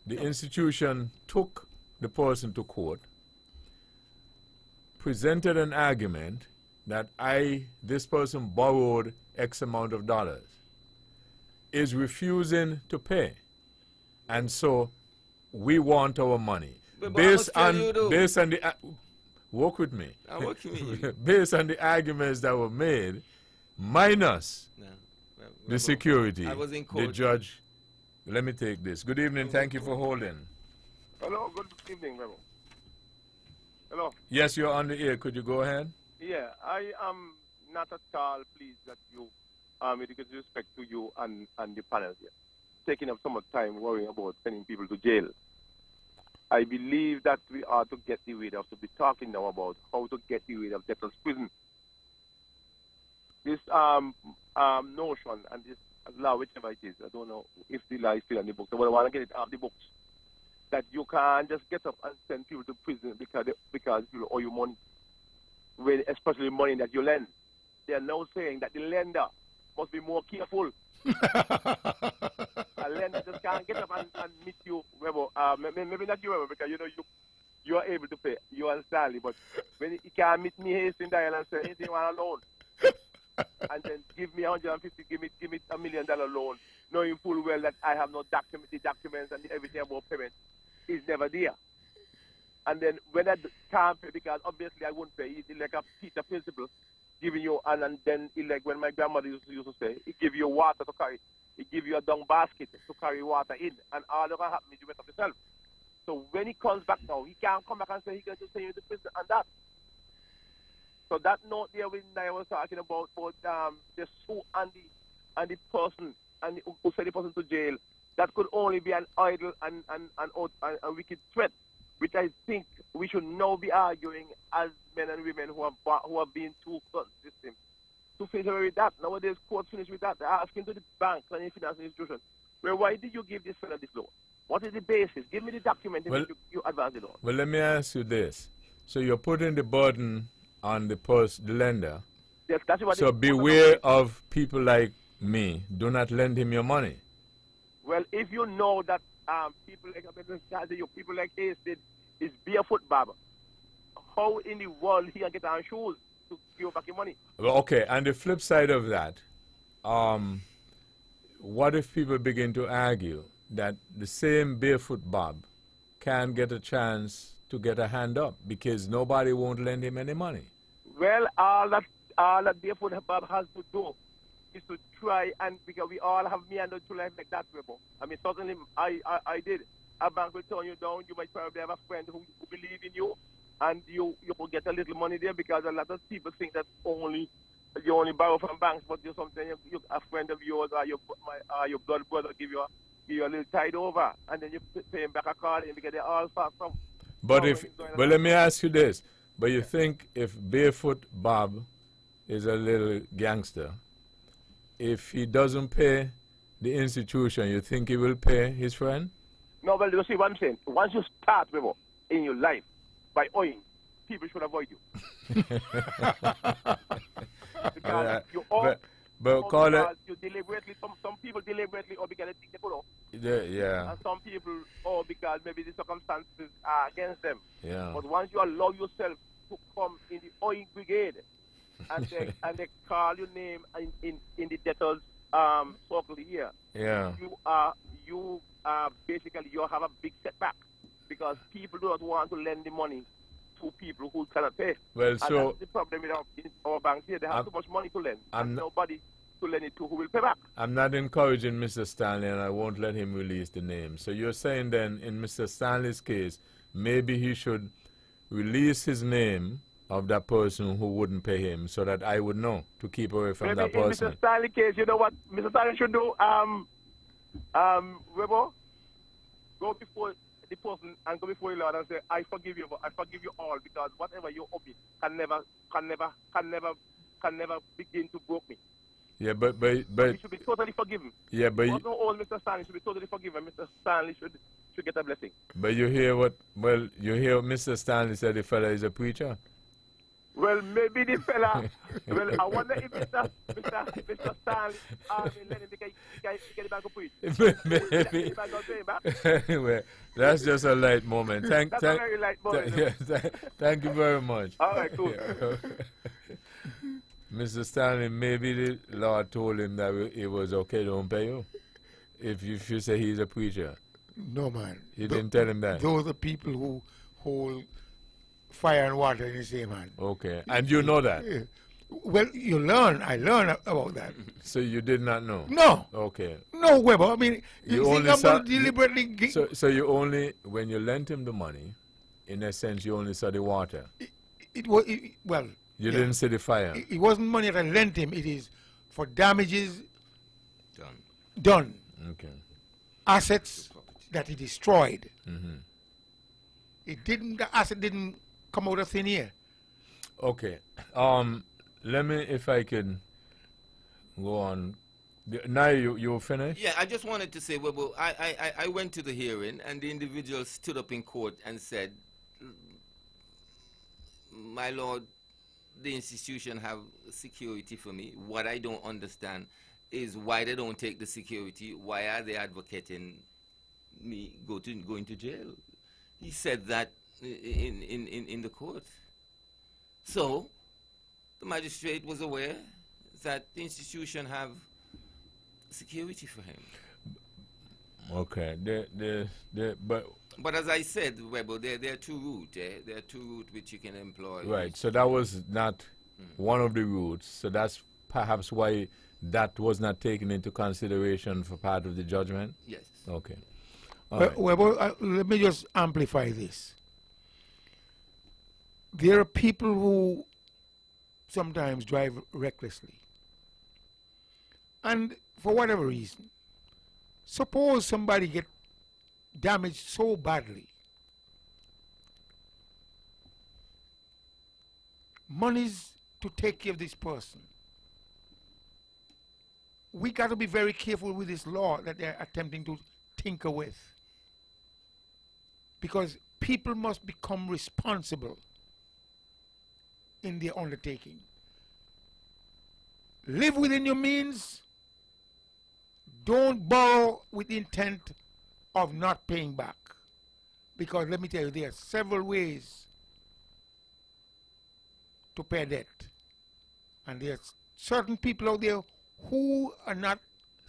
the institution took the person to court, presented an argument that this person borrowed X amount of dollars, is refusing to pay, and so we want our money. Based on the work with me. I'm working with you. Based on the arguments that were made, minus the security, I was in the court. judge. Let me take this. Good evening. Thank you for holding. Hello, good evening, Rebel. Hello. Yes, you're on the air. Could you go ahead? Yeah, I am not at all pleased that you, with respect to you and the panel here, taking up so much time worrying about sending people to jail. I believe that we are to get the rid of, to be talking now about how to get the rid of debtors' prison. This notion and this law, whichever it is, I don't know if the law is still on the books, but I want to get it off the books, that you can't just get up and send people to prison because people owe you money, especially money that you lend. They are now saying that the lender must be more careful. A lender just can't get up and meet you, maybe not you, because you are able to pay, you and Stanley, but when he can't meet me here in Dial and say, hey, you want a loan? And then give me 150, give me $1 million loan, knowing full well that I have no documents and everything about payment is never there. And then when I can't pay, because obviously I won't pay, it's like a teacher principle giving you, and then it's like when my grandmother used to say, it give you water to carry, it give you a dung basket to carry water in, and all that happen is you went up yourself. So when he comes back now, he can't come back and say he can just send you to prison and that. So that note there when I was talking about the suit and the person and who sent the person to jail, that could only be an idle and wicked threat, which I think we should now be arguing as men and women who have been through the system to finish away with that. Nowadays, courts finish with that. They're asking to the banks and the financial institutions, well, why did you give this fellow this loan? What is the basis? Give me the document in which you advance the loan. Well, let me ask you this. So you're putting the burden on the lender. Yes, that's what. So beware of people like me. Do not lend him your money. Well, if you know that people like Ace did is barefoot barber, how in the world he can get on shoes to give you back your money? Well, okay, and the flip side of that, what if people begin to argue that the same barefoot Bob can get a chance to get a hand up because nobody won't lend him any money? Well, all that barefoot Bob has to do is to try, and because we all have meandered through life like that, Rebo. I mean, certainly I did. A bank will turn you down. You might probably have a friend who believe in you, and you will get a little money there because a lot of people think that you only borrow from banks, but you sometimes a friend of yours or your blood brother give you a little tide over, and then you pay him back accordingly because they're all far from. But let me ask you this. But you think if Barefoot Bob is a little gangster, if he doesn't pay the institution, you think he will pay his friend? No, well, you see what I'm saying? Once you start, Rebo, in your life by owing, people should avoid you. Because you owe, but call it. You deliberately, some people deliberately owe because they think they could owe. Yeah. And some people owe because maybe the circumstances are against them. Yeah. But once you allow yourself to come in the owing brigade, and they call your name in the debtors circle here, yeah, you basically you have a big setback because people do not want to lend the money to people who cannot pay. Well, and so that's the problem with our banks here. They have too much money to lend, and nobody to lend it to who will pay back. I'm not encouraging Mr. Stanley, and I won't let him release the name. So you're saying then, in Mr. Stanley's case, maybe he should release his name of that person who wouldn't pay him, so that I would know to keep away from that person. In Mr. Stanley's case, you know what Mr. Stanley should do? Rebo, go before the person and go before the Lord and say, I forgive you all, because whatever you owe me can never begin to broke me. Yeah, but he should be totally forgiven. Yeah, but no old Mr. Stanley should be totally forgiven. Mr. Stanley should get a blessing. But you hear what Mr. Stanley said. The fella is a preacher. Well, maybe the fella. Well, I wonder if Mr. Stanley let him get back to preach. Maybe. Well, that's just a light moment. That's a very light moment. Thank you very much. All right, cool. Mr. Stanley, maybe the Lord told him that it was okay to pay you. If you say he's a preacher. No, man. He didn't tell him that. Those are people who hold fire and water in the same hand. Okay. And you know that? Well, you learn. I learned about that. So you did not know? No. Okay. No, Weber. I mean, You you think only I'm saw- going to deliberately... So you only, when you lent him the money, in a sense, you only saw the water. It was, well... You yeah. didn't see the fire. It wasn't money that I lent him. It is for damages Done. done. Okay. Assets that he destroyed. Mm-hmm. The asset didn't come out of thin air. Okay. Let me, if I can go on. Now you finished? Yeah, I just wanted to say, well, I went to the hearing, and the individual stood up in court and said, my lord, the institution have security for me. What I don't understand is why they don't take the security. Why are they advocating me going to jail? He said that in the court. So the magistrate was aware that the institution have security for him. Okay. But as I said, Webber, there are two routes. There are two routes which you can employ. Right. So that was not one of the routes. So that's perhaps why that was not taken into consideration for part of the judgment? Yes. Okay. Well, let me just amplify this. There are people who sometimes drive recklessly. And for whatever reason, suppose somebody get damaged so badly, money's to take care of this person. We got to be very careful with this law that they're attempting to tinker with, because people must become responsible in their undertaking. Live within your means. Don't borrow with the intent of not paying back, because let me tell you, there are several ways to pay debt, and there are certain people out there who are not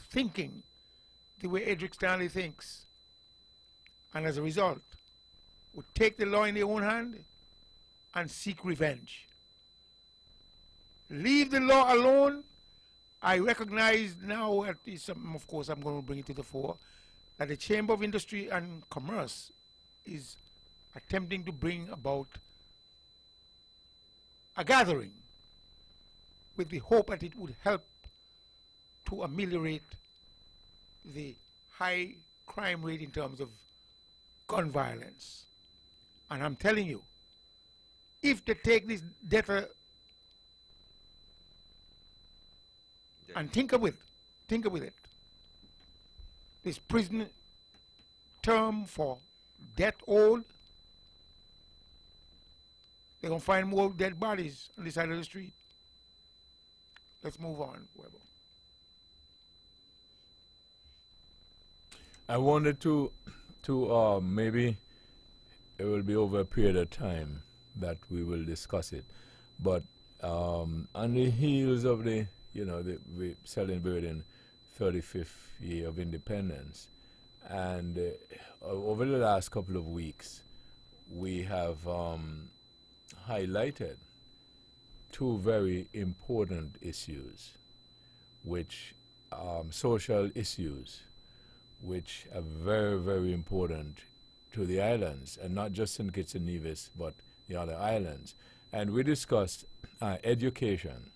thinking the way Edric Stanley thinks, and as a result would take the law in their own hand and seek revenge. Leave the law alone. I recognize now, of course I'm going to bring it to the fore, that the Chamber of Industry and Commerce is attempting to bring about a gathering with the hope that it would help to ameliorate the high crime rate in terms of gun violence. And I'm telling you, if they take this debtor and tinker with it, this prison term for debt owed, they're going to find more dead bodies on the side of the street. Let's move on, Weber. I wanted to maybe it will be over a period of time that we will discuss it, but on the heels of the we're celebrating 35th year of independence, and over the last couple of weeks we have highlighted two very important issues, which social issues, which are very, very important to the islands, and not just St. Kitts and Nevis, but the other islands. And we discussed education,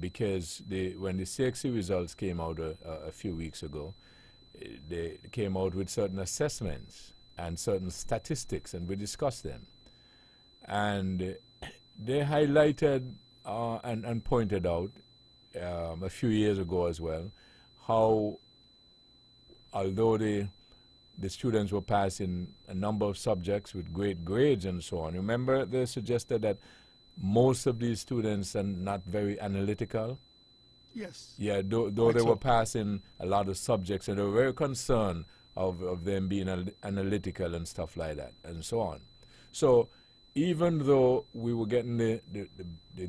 because when the CXC results came out a few weeks ago, they came out with certain assessments and certain statistics, and we discussed them. And they highlighted and pointed out a few years ago as well how, although the students were passing a number of subjects with great grades and so on, remember they suggested that most of these students are not very analytical. Yes. Yeah, though they were passing a lot of subjects, and they were very concerned of them being analytical and stuff like that, and so on. So even though we were getting the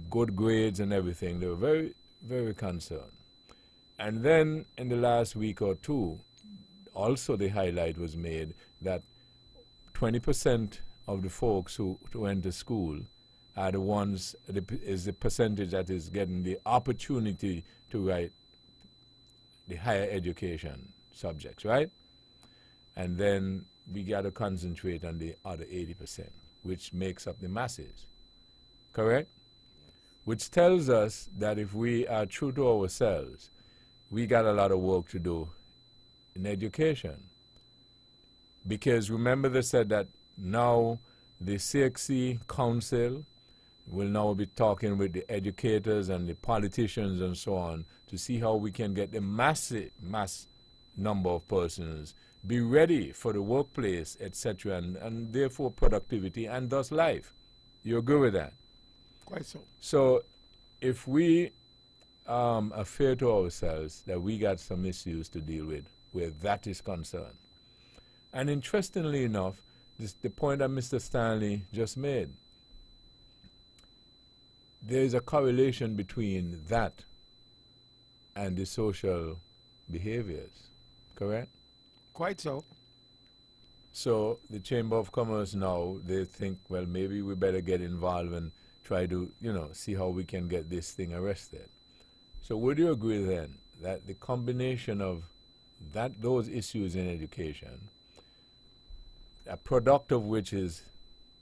good grades and everything, they were very, very concerned. And then in the last week or two, also the highlight was made that 20% of the folks who went to school are the ones, is the percentage that is getting the opportunity to write the higher education subjects, right? And then we got to concentrate on the other 80%, which makes up the masses, correct? Which tells us that if we are true to ourselves, we got a lot of work to do in education. Because remember they said that now the CXC Council will now be talking with the educators and the politicians and so on to see how we can get a mass number of persons be ready for the workplace, etc., and therefore productivity and thus life. You agree with that? Quite so. So if we are fair to ourselves that we got some issues to deal with where that is concerned. And interestingly enough, the point that Mr. Stanley just made, there is a correlation between that and the social behaviors, correct? Quite so. So the Chamber of Commerce now, they think, well, maybe we better get involved and try to, see how we can get this thing arrested. So would you agree then that the combination of those issues in education, a product of which is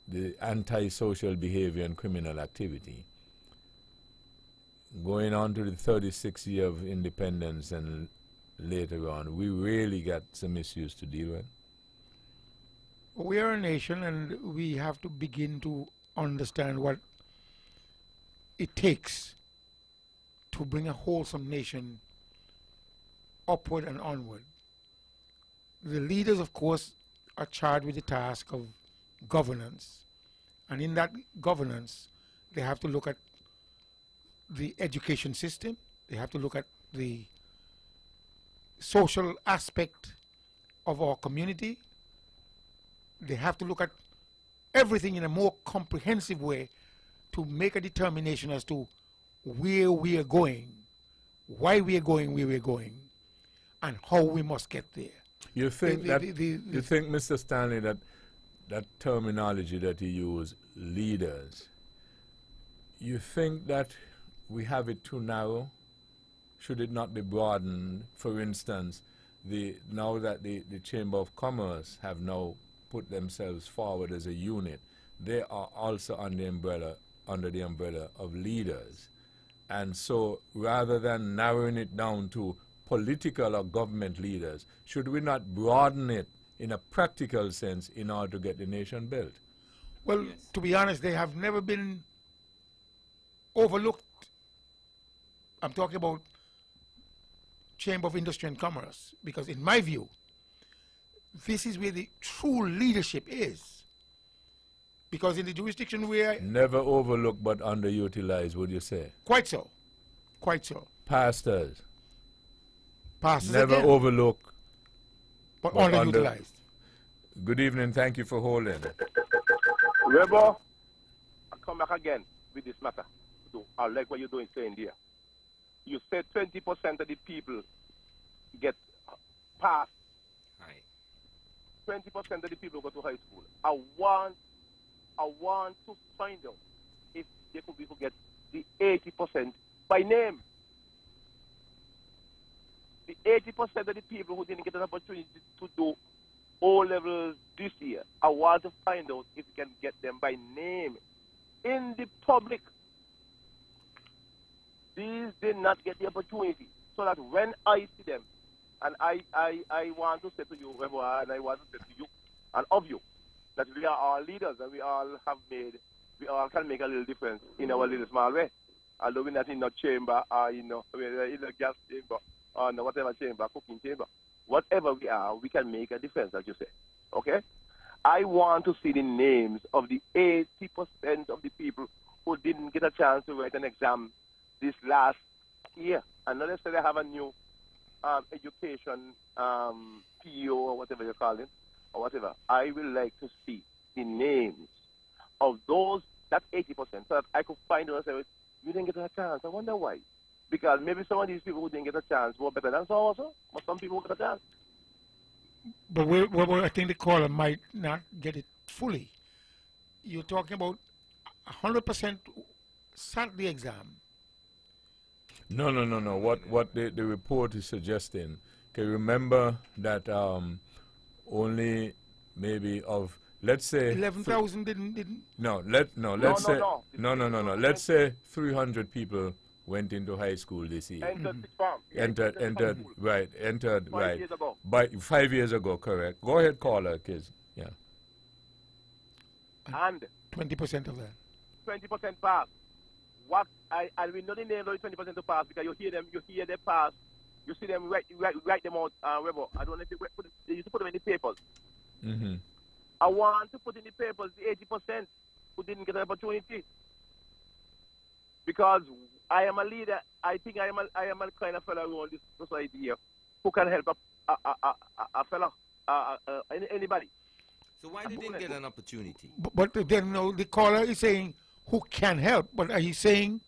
the antisocial behavior and criminal activity, going on to the 36th year of independence and later on, we really got some issues to deal with? We are a nation and we have to begin to understand what it takes to bring a wholesome nation upward and onward. The leaders, of course, are charged with the task of governance. And in that governance, they have to look at the education system, they have to look at the social aspect of our community, they have to look at everything in a more comprehensive way to make a determination as to where we are going, why we are going where we are going, and how we must get there. You think you think, Mr. Stanley, that terminology that you use, leaders, you think that we have it too narrow? Should it not be broadened? For instance, now that the Chamber of Commerce have now put themselves forward as a unit, they are also under the umbrella of leaders. And so rather than narrowing it down to political or government leaders, should we not broaden it in a practical sense in order to get the nation built? Well, yes. To be honest, they have never been overlooked. I'm talking about Chamber of Industry and Commerce, because in my view, this is where the true leadership is. Because in the jurisdiction where... Never overlooked but underutilized, would you say? Quite so. Quite so. Pastors. Pastors never again. Overlooked but underutilized. Good evening. Thank you for holding. Rebel, I come back again with this matter. I like what you're doing saying there. You said 20% of the people get passed. 20% of the people go to high school. I want to find out if they could be to get the 80% by name. The 80% of the people who didn't get an opportunity to do O-levels this year, I want to find out if we can get them by name in the public. These did not get the opportunity, so that when I see them, and I want to say to you, Reverend, and I want to say to you, and of you, that we are all leaders, and we all can make a little difference in our little small way. Although we're not in a chamber, or we're in a gas chamber, or no whatever chamber, cooking chamber. Whatever we are, we can make a difference, as you say. Okay? I want to see the names of the 80% of the people who didn't get a chance to write an exam this last year. And not necessarily have a new education PO or whatever you call it, or whatever. I would like to see the names of those, that 80%, so that I could find out and say, you didn't get a chance. I wonder why. Because maybe some of these people who didn't get a chance were better than some also, but some people got a chance. But I think the caller might not get it fully. You're talking about 100% sat the exam. No. What the report is suggesting, can you remember that only maybe of, let's say 11,000 didn't. Let's say 300 people went into high school this year. Entered 5 years ago. By 5 years ago, correct. Go ahead, caller, kids. Yeah. And 20% of that. 20% pass. What I will not name those 20% to pass because you hear them pass. You see them write them out. Rebel. I don't know if they used to put them in the papers. Mm-hmm. I want to put in the papers the 80% who didn't get an opportunity. Because I am a leader. I think I am a kind of fellow around this society here who can help a fellow, anybody. So why they didn't get an opportunity? But then no, the caller is saying who can help, but are you saying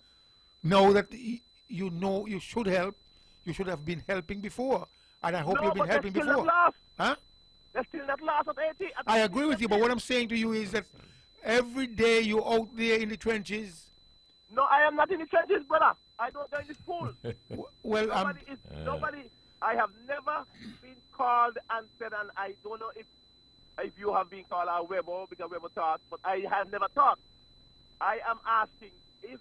no that you know you should help? You should have been helping before, and I hope you've been helping before. Huh? They're still not lost at 80. I agree with you, but what I'm saying to you is that every day you're out there in the trenches. No, I am not in the trenches, brother. I don't go in the school. Well, nobody. I have never been called and said, and I don't know if you have been called a Webo because Webo taught, but I have never taught. I am asking if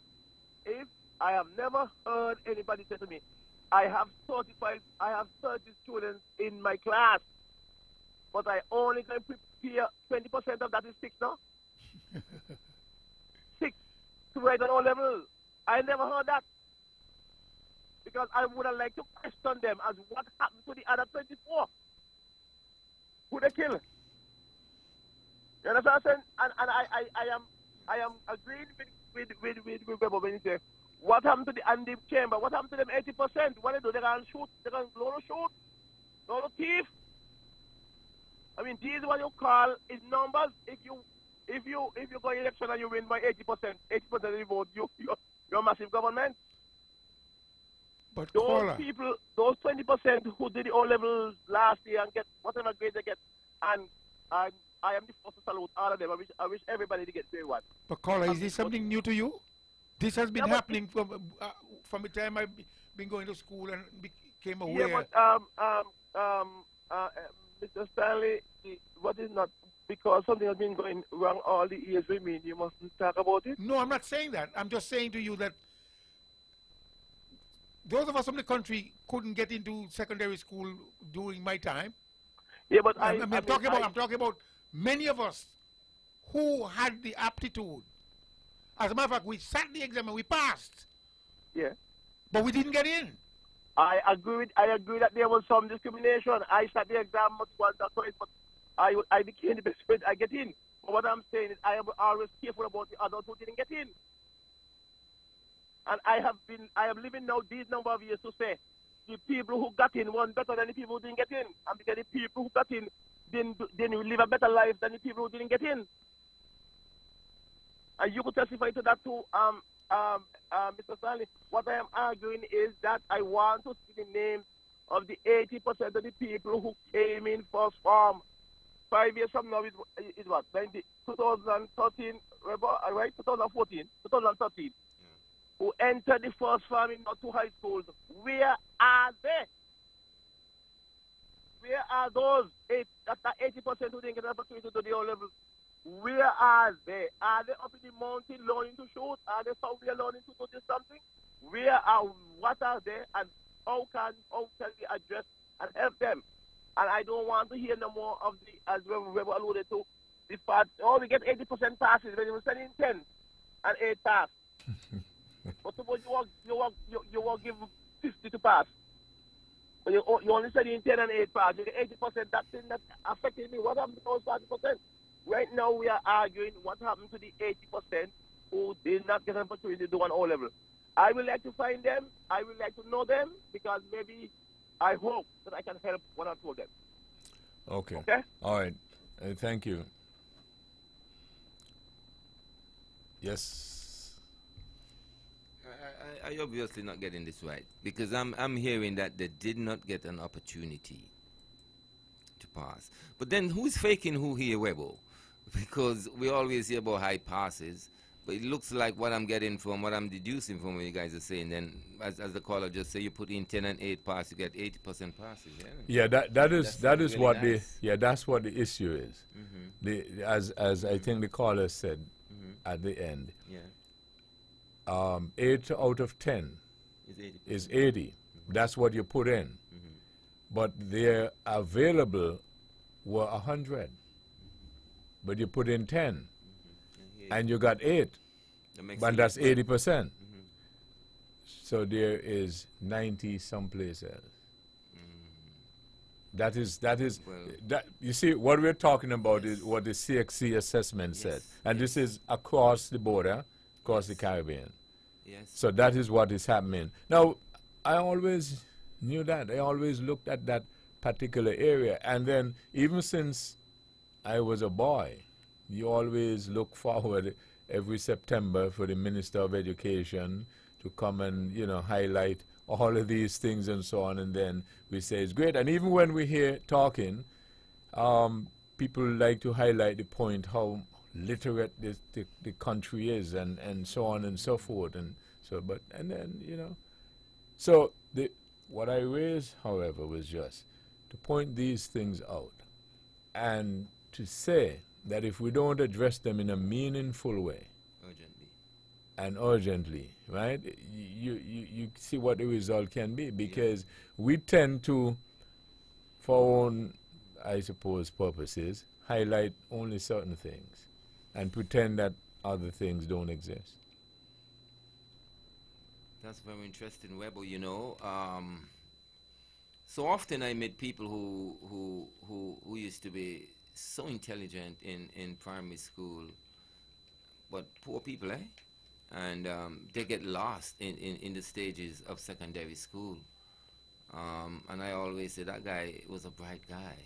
I have never heard anybody say to me, I have 30 students in my class, but I only can prepare 20% of that is 6 now. 6 to write on all levels. I never heard that. Because I would have liked to question them as what happened to the other 24. Who they kill? You understand what I'm saying? And I am agreeing with Webo when he says, what happened to the chamber? What happened to them 80%? What they do? They can shoot. They can shoot. No thief. I mean, these what you call is numbers. If you go election and you win by 80% of the vote, you're a massive government. But those people, those 20% who did the O levels last year and get whatever grade they get, and I am the first to salute all of them. I wish everybody to get grade 1. But caller, is this something new to you? This has been happening from the time I've been going to school and became aware. Yeah, but Mr. Stanley, what is not because something has been going wrong all the years with me, you mustn't talk about it? No, I'm not saying that. I'm just saying to you that those of us from the country couldn't get into secondary school during my time. Yeah, but I'm talking about many of us who had the aptitude. As a matter of fact, we sat the exam and we passed. Yeah. But we didn't get in. I agree that there was some discrimination. I sat the exam once or twice, but I became the best friend. I get in. But what I'm saying is I am always careful about the others who didn't get in. And I am living now these number of years to say the people who got in won better than the people who didn't get in. And because the people who got in didn't live a better life than the people who didn't get in. And you could testify to that too, Mr. Stanley. What I am arguing is that I want to see the names of the 80% of the people who came in first form. 5 years from now is what? 2013, right? 2014, 2013. Who entered the first form in our 2 high schools. Where are they? Where are those 80% who didn't get an opportunity to the O levels? Where are they? Are they up in the mountain learning to shoot? Are they somewhere learning to do something? What are they? And how can we address and help them? And I don't want to hear no more of as we alluded to, the fact, we get 80% passes when you were sending 10 and 8 pass. But suppose you won't give 50 to pass. But you only sending 10 and 8 pass. You get 80%. That thing that affected me. What happened to those 40%? Right now we are arguing what happened to the 80% who did not get an opportunity to do an O level. I would like to find them. I would like to know them because maybe I hope that I can help one or two of them. Okay. Okay? All right. Thank you. Yes. I obviously not getting this right because I'm hearing that they did not get an opportunity to pass. But then who's faking who here, Webo? Because we always hear about high passes, But it looks like what I'm getting from what I'm deducing from what you guys are saying. Then, as the caller just said, you put in 10 and 8 pass, you get 80% passes. Yeah, that is really what nice. that's what the issue is. As I think the caller said at the end. Yeah. 8 out of 10 is 80. That's what you put in. But they're available were 100. But you put in 10. And you got 8. But that's 80%. So there is 90 someplace else. That is that you see what we're talking about is what the CXC assessment said. And this is across the border, across the Caribbean. Yes. So that is what is happening. Now, I always knew that. I always looked at that particular area. And then even since I was a boy, you always look forward every September for the Minister of Education to come and, highlight all of these things and so on. And then we say it's great. And even when we hear talking, people like to highlight the point how literate the country is and so on and so forth. And so, So what I raised, however, was just to point these things out and to say that if we don't address them in a meaningful way, urgently, right, you see what the result can be, because we tend to, for our own, I suppose, purposes, highlight only certain things and pretend that other things don't exist. That's very interesting, Webbo. So often I meet people who used to be so intelligent in primary school, but poor people, eh? And they get lost in the stages of secondary school. And I always say that guy was a bright guy.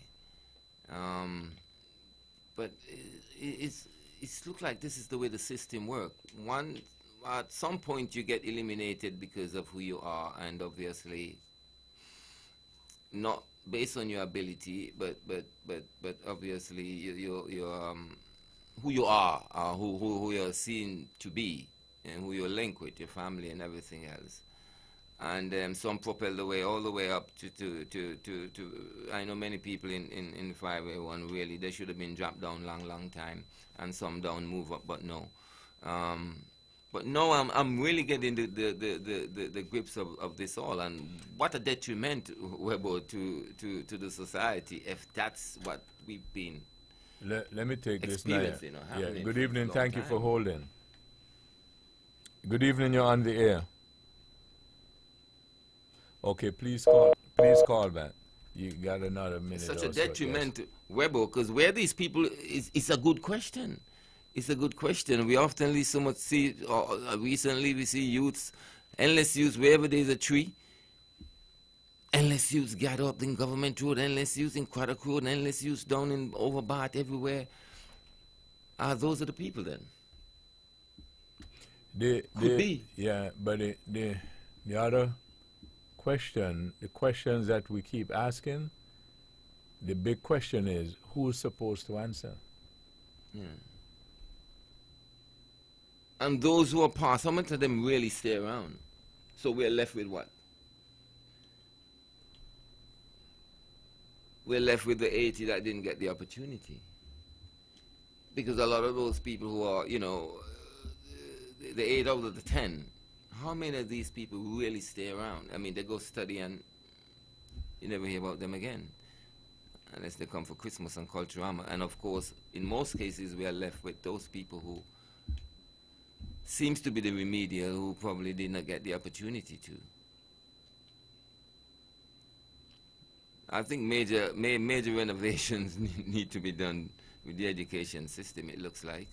But it's looked like this is the way the system works. At some point you get eliminated because of who you are, and obviously not based on your ability, but obviously you're who you are, who you're seen to be, and who you're linked with, your family and everything else. And some propel all the way up to I know many people in 5A1 really, they should have been dropped down long time, and some down move up, but no. But no, I'm really getting the grips of this all, and what a detriment, Webbo, to the society if that's what we've been Let me take this now. experiencing. Good evening, thank you for holding. Good evening, you're on the air. Okay, please call back. You got another minute. Such or a detriment, Webbo, because where these people it's a good question. It's a good question. We often recently we see youths, endless youths, wherever there's a tree, endless youths gather up in Government Road, endless youths in Craddock Road, endless youths down in Overbart, everywhere. Those are the people then? Could be. Yeah, but the other question, the questions that we keep asking, the big question is, who's supposed to answer? Yeah. And those who are past, how much of them really stay around? So we're left with what? We're left with the 80 that didn't get the opportunity. Because a lot of those people who are, the 8 out of the 10, how many of these people really stay around? I mean, they go study and you never hear about them again. Unless they come for Christmas and Culturama. And of course, in most cases, we are left with those people who seems to be the remedial, who probably did not get the opportunity to. I think major renovations need to be done with the education system, it looks like.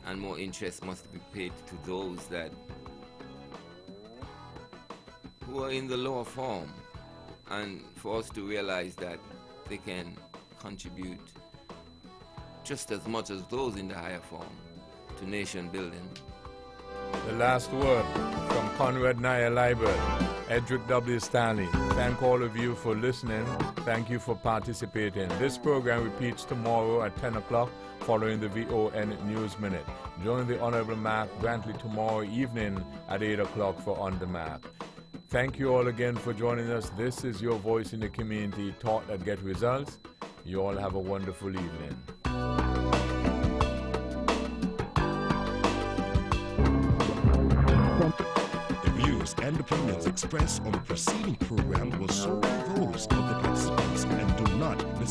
And more interest must be paid to those who are in the lower form, and for us to realize that they can contribute just as much as those in the higher form to nation building. The last word from Conrad Naya Liber. Edric W. Stanley. Thank all of you for listening. Thank you for participating. This program repeats tomorrow at 10 o'clock following the VON News Minute. Join the Honorable Mark Brantley tomorrow evening at 8 o'clock for On the Mark. Thank you all again for joining us. This is your voice in the community, taught that get results. You all have a wonderful evening. The views and opinions expressed on the preceding program were solely those of the participants and do not necessarily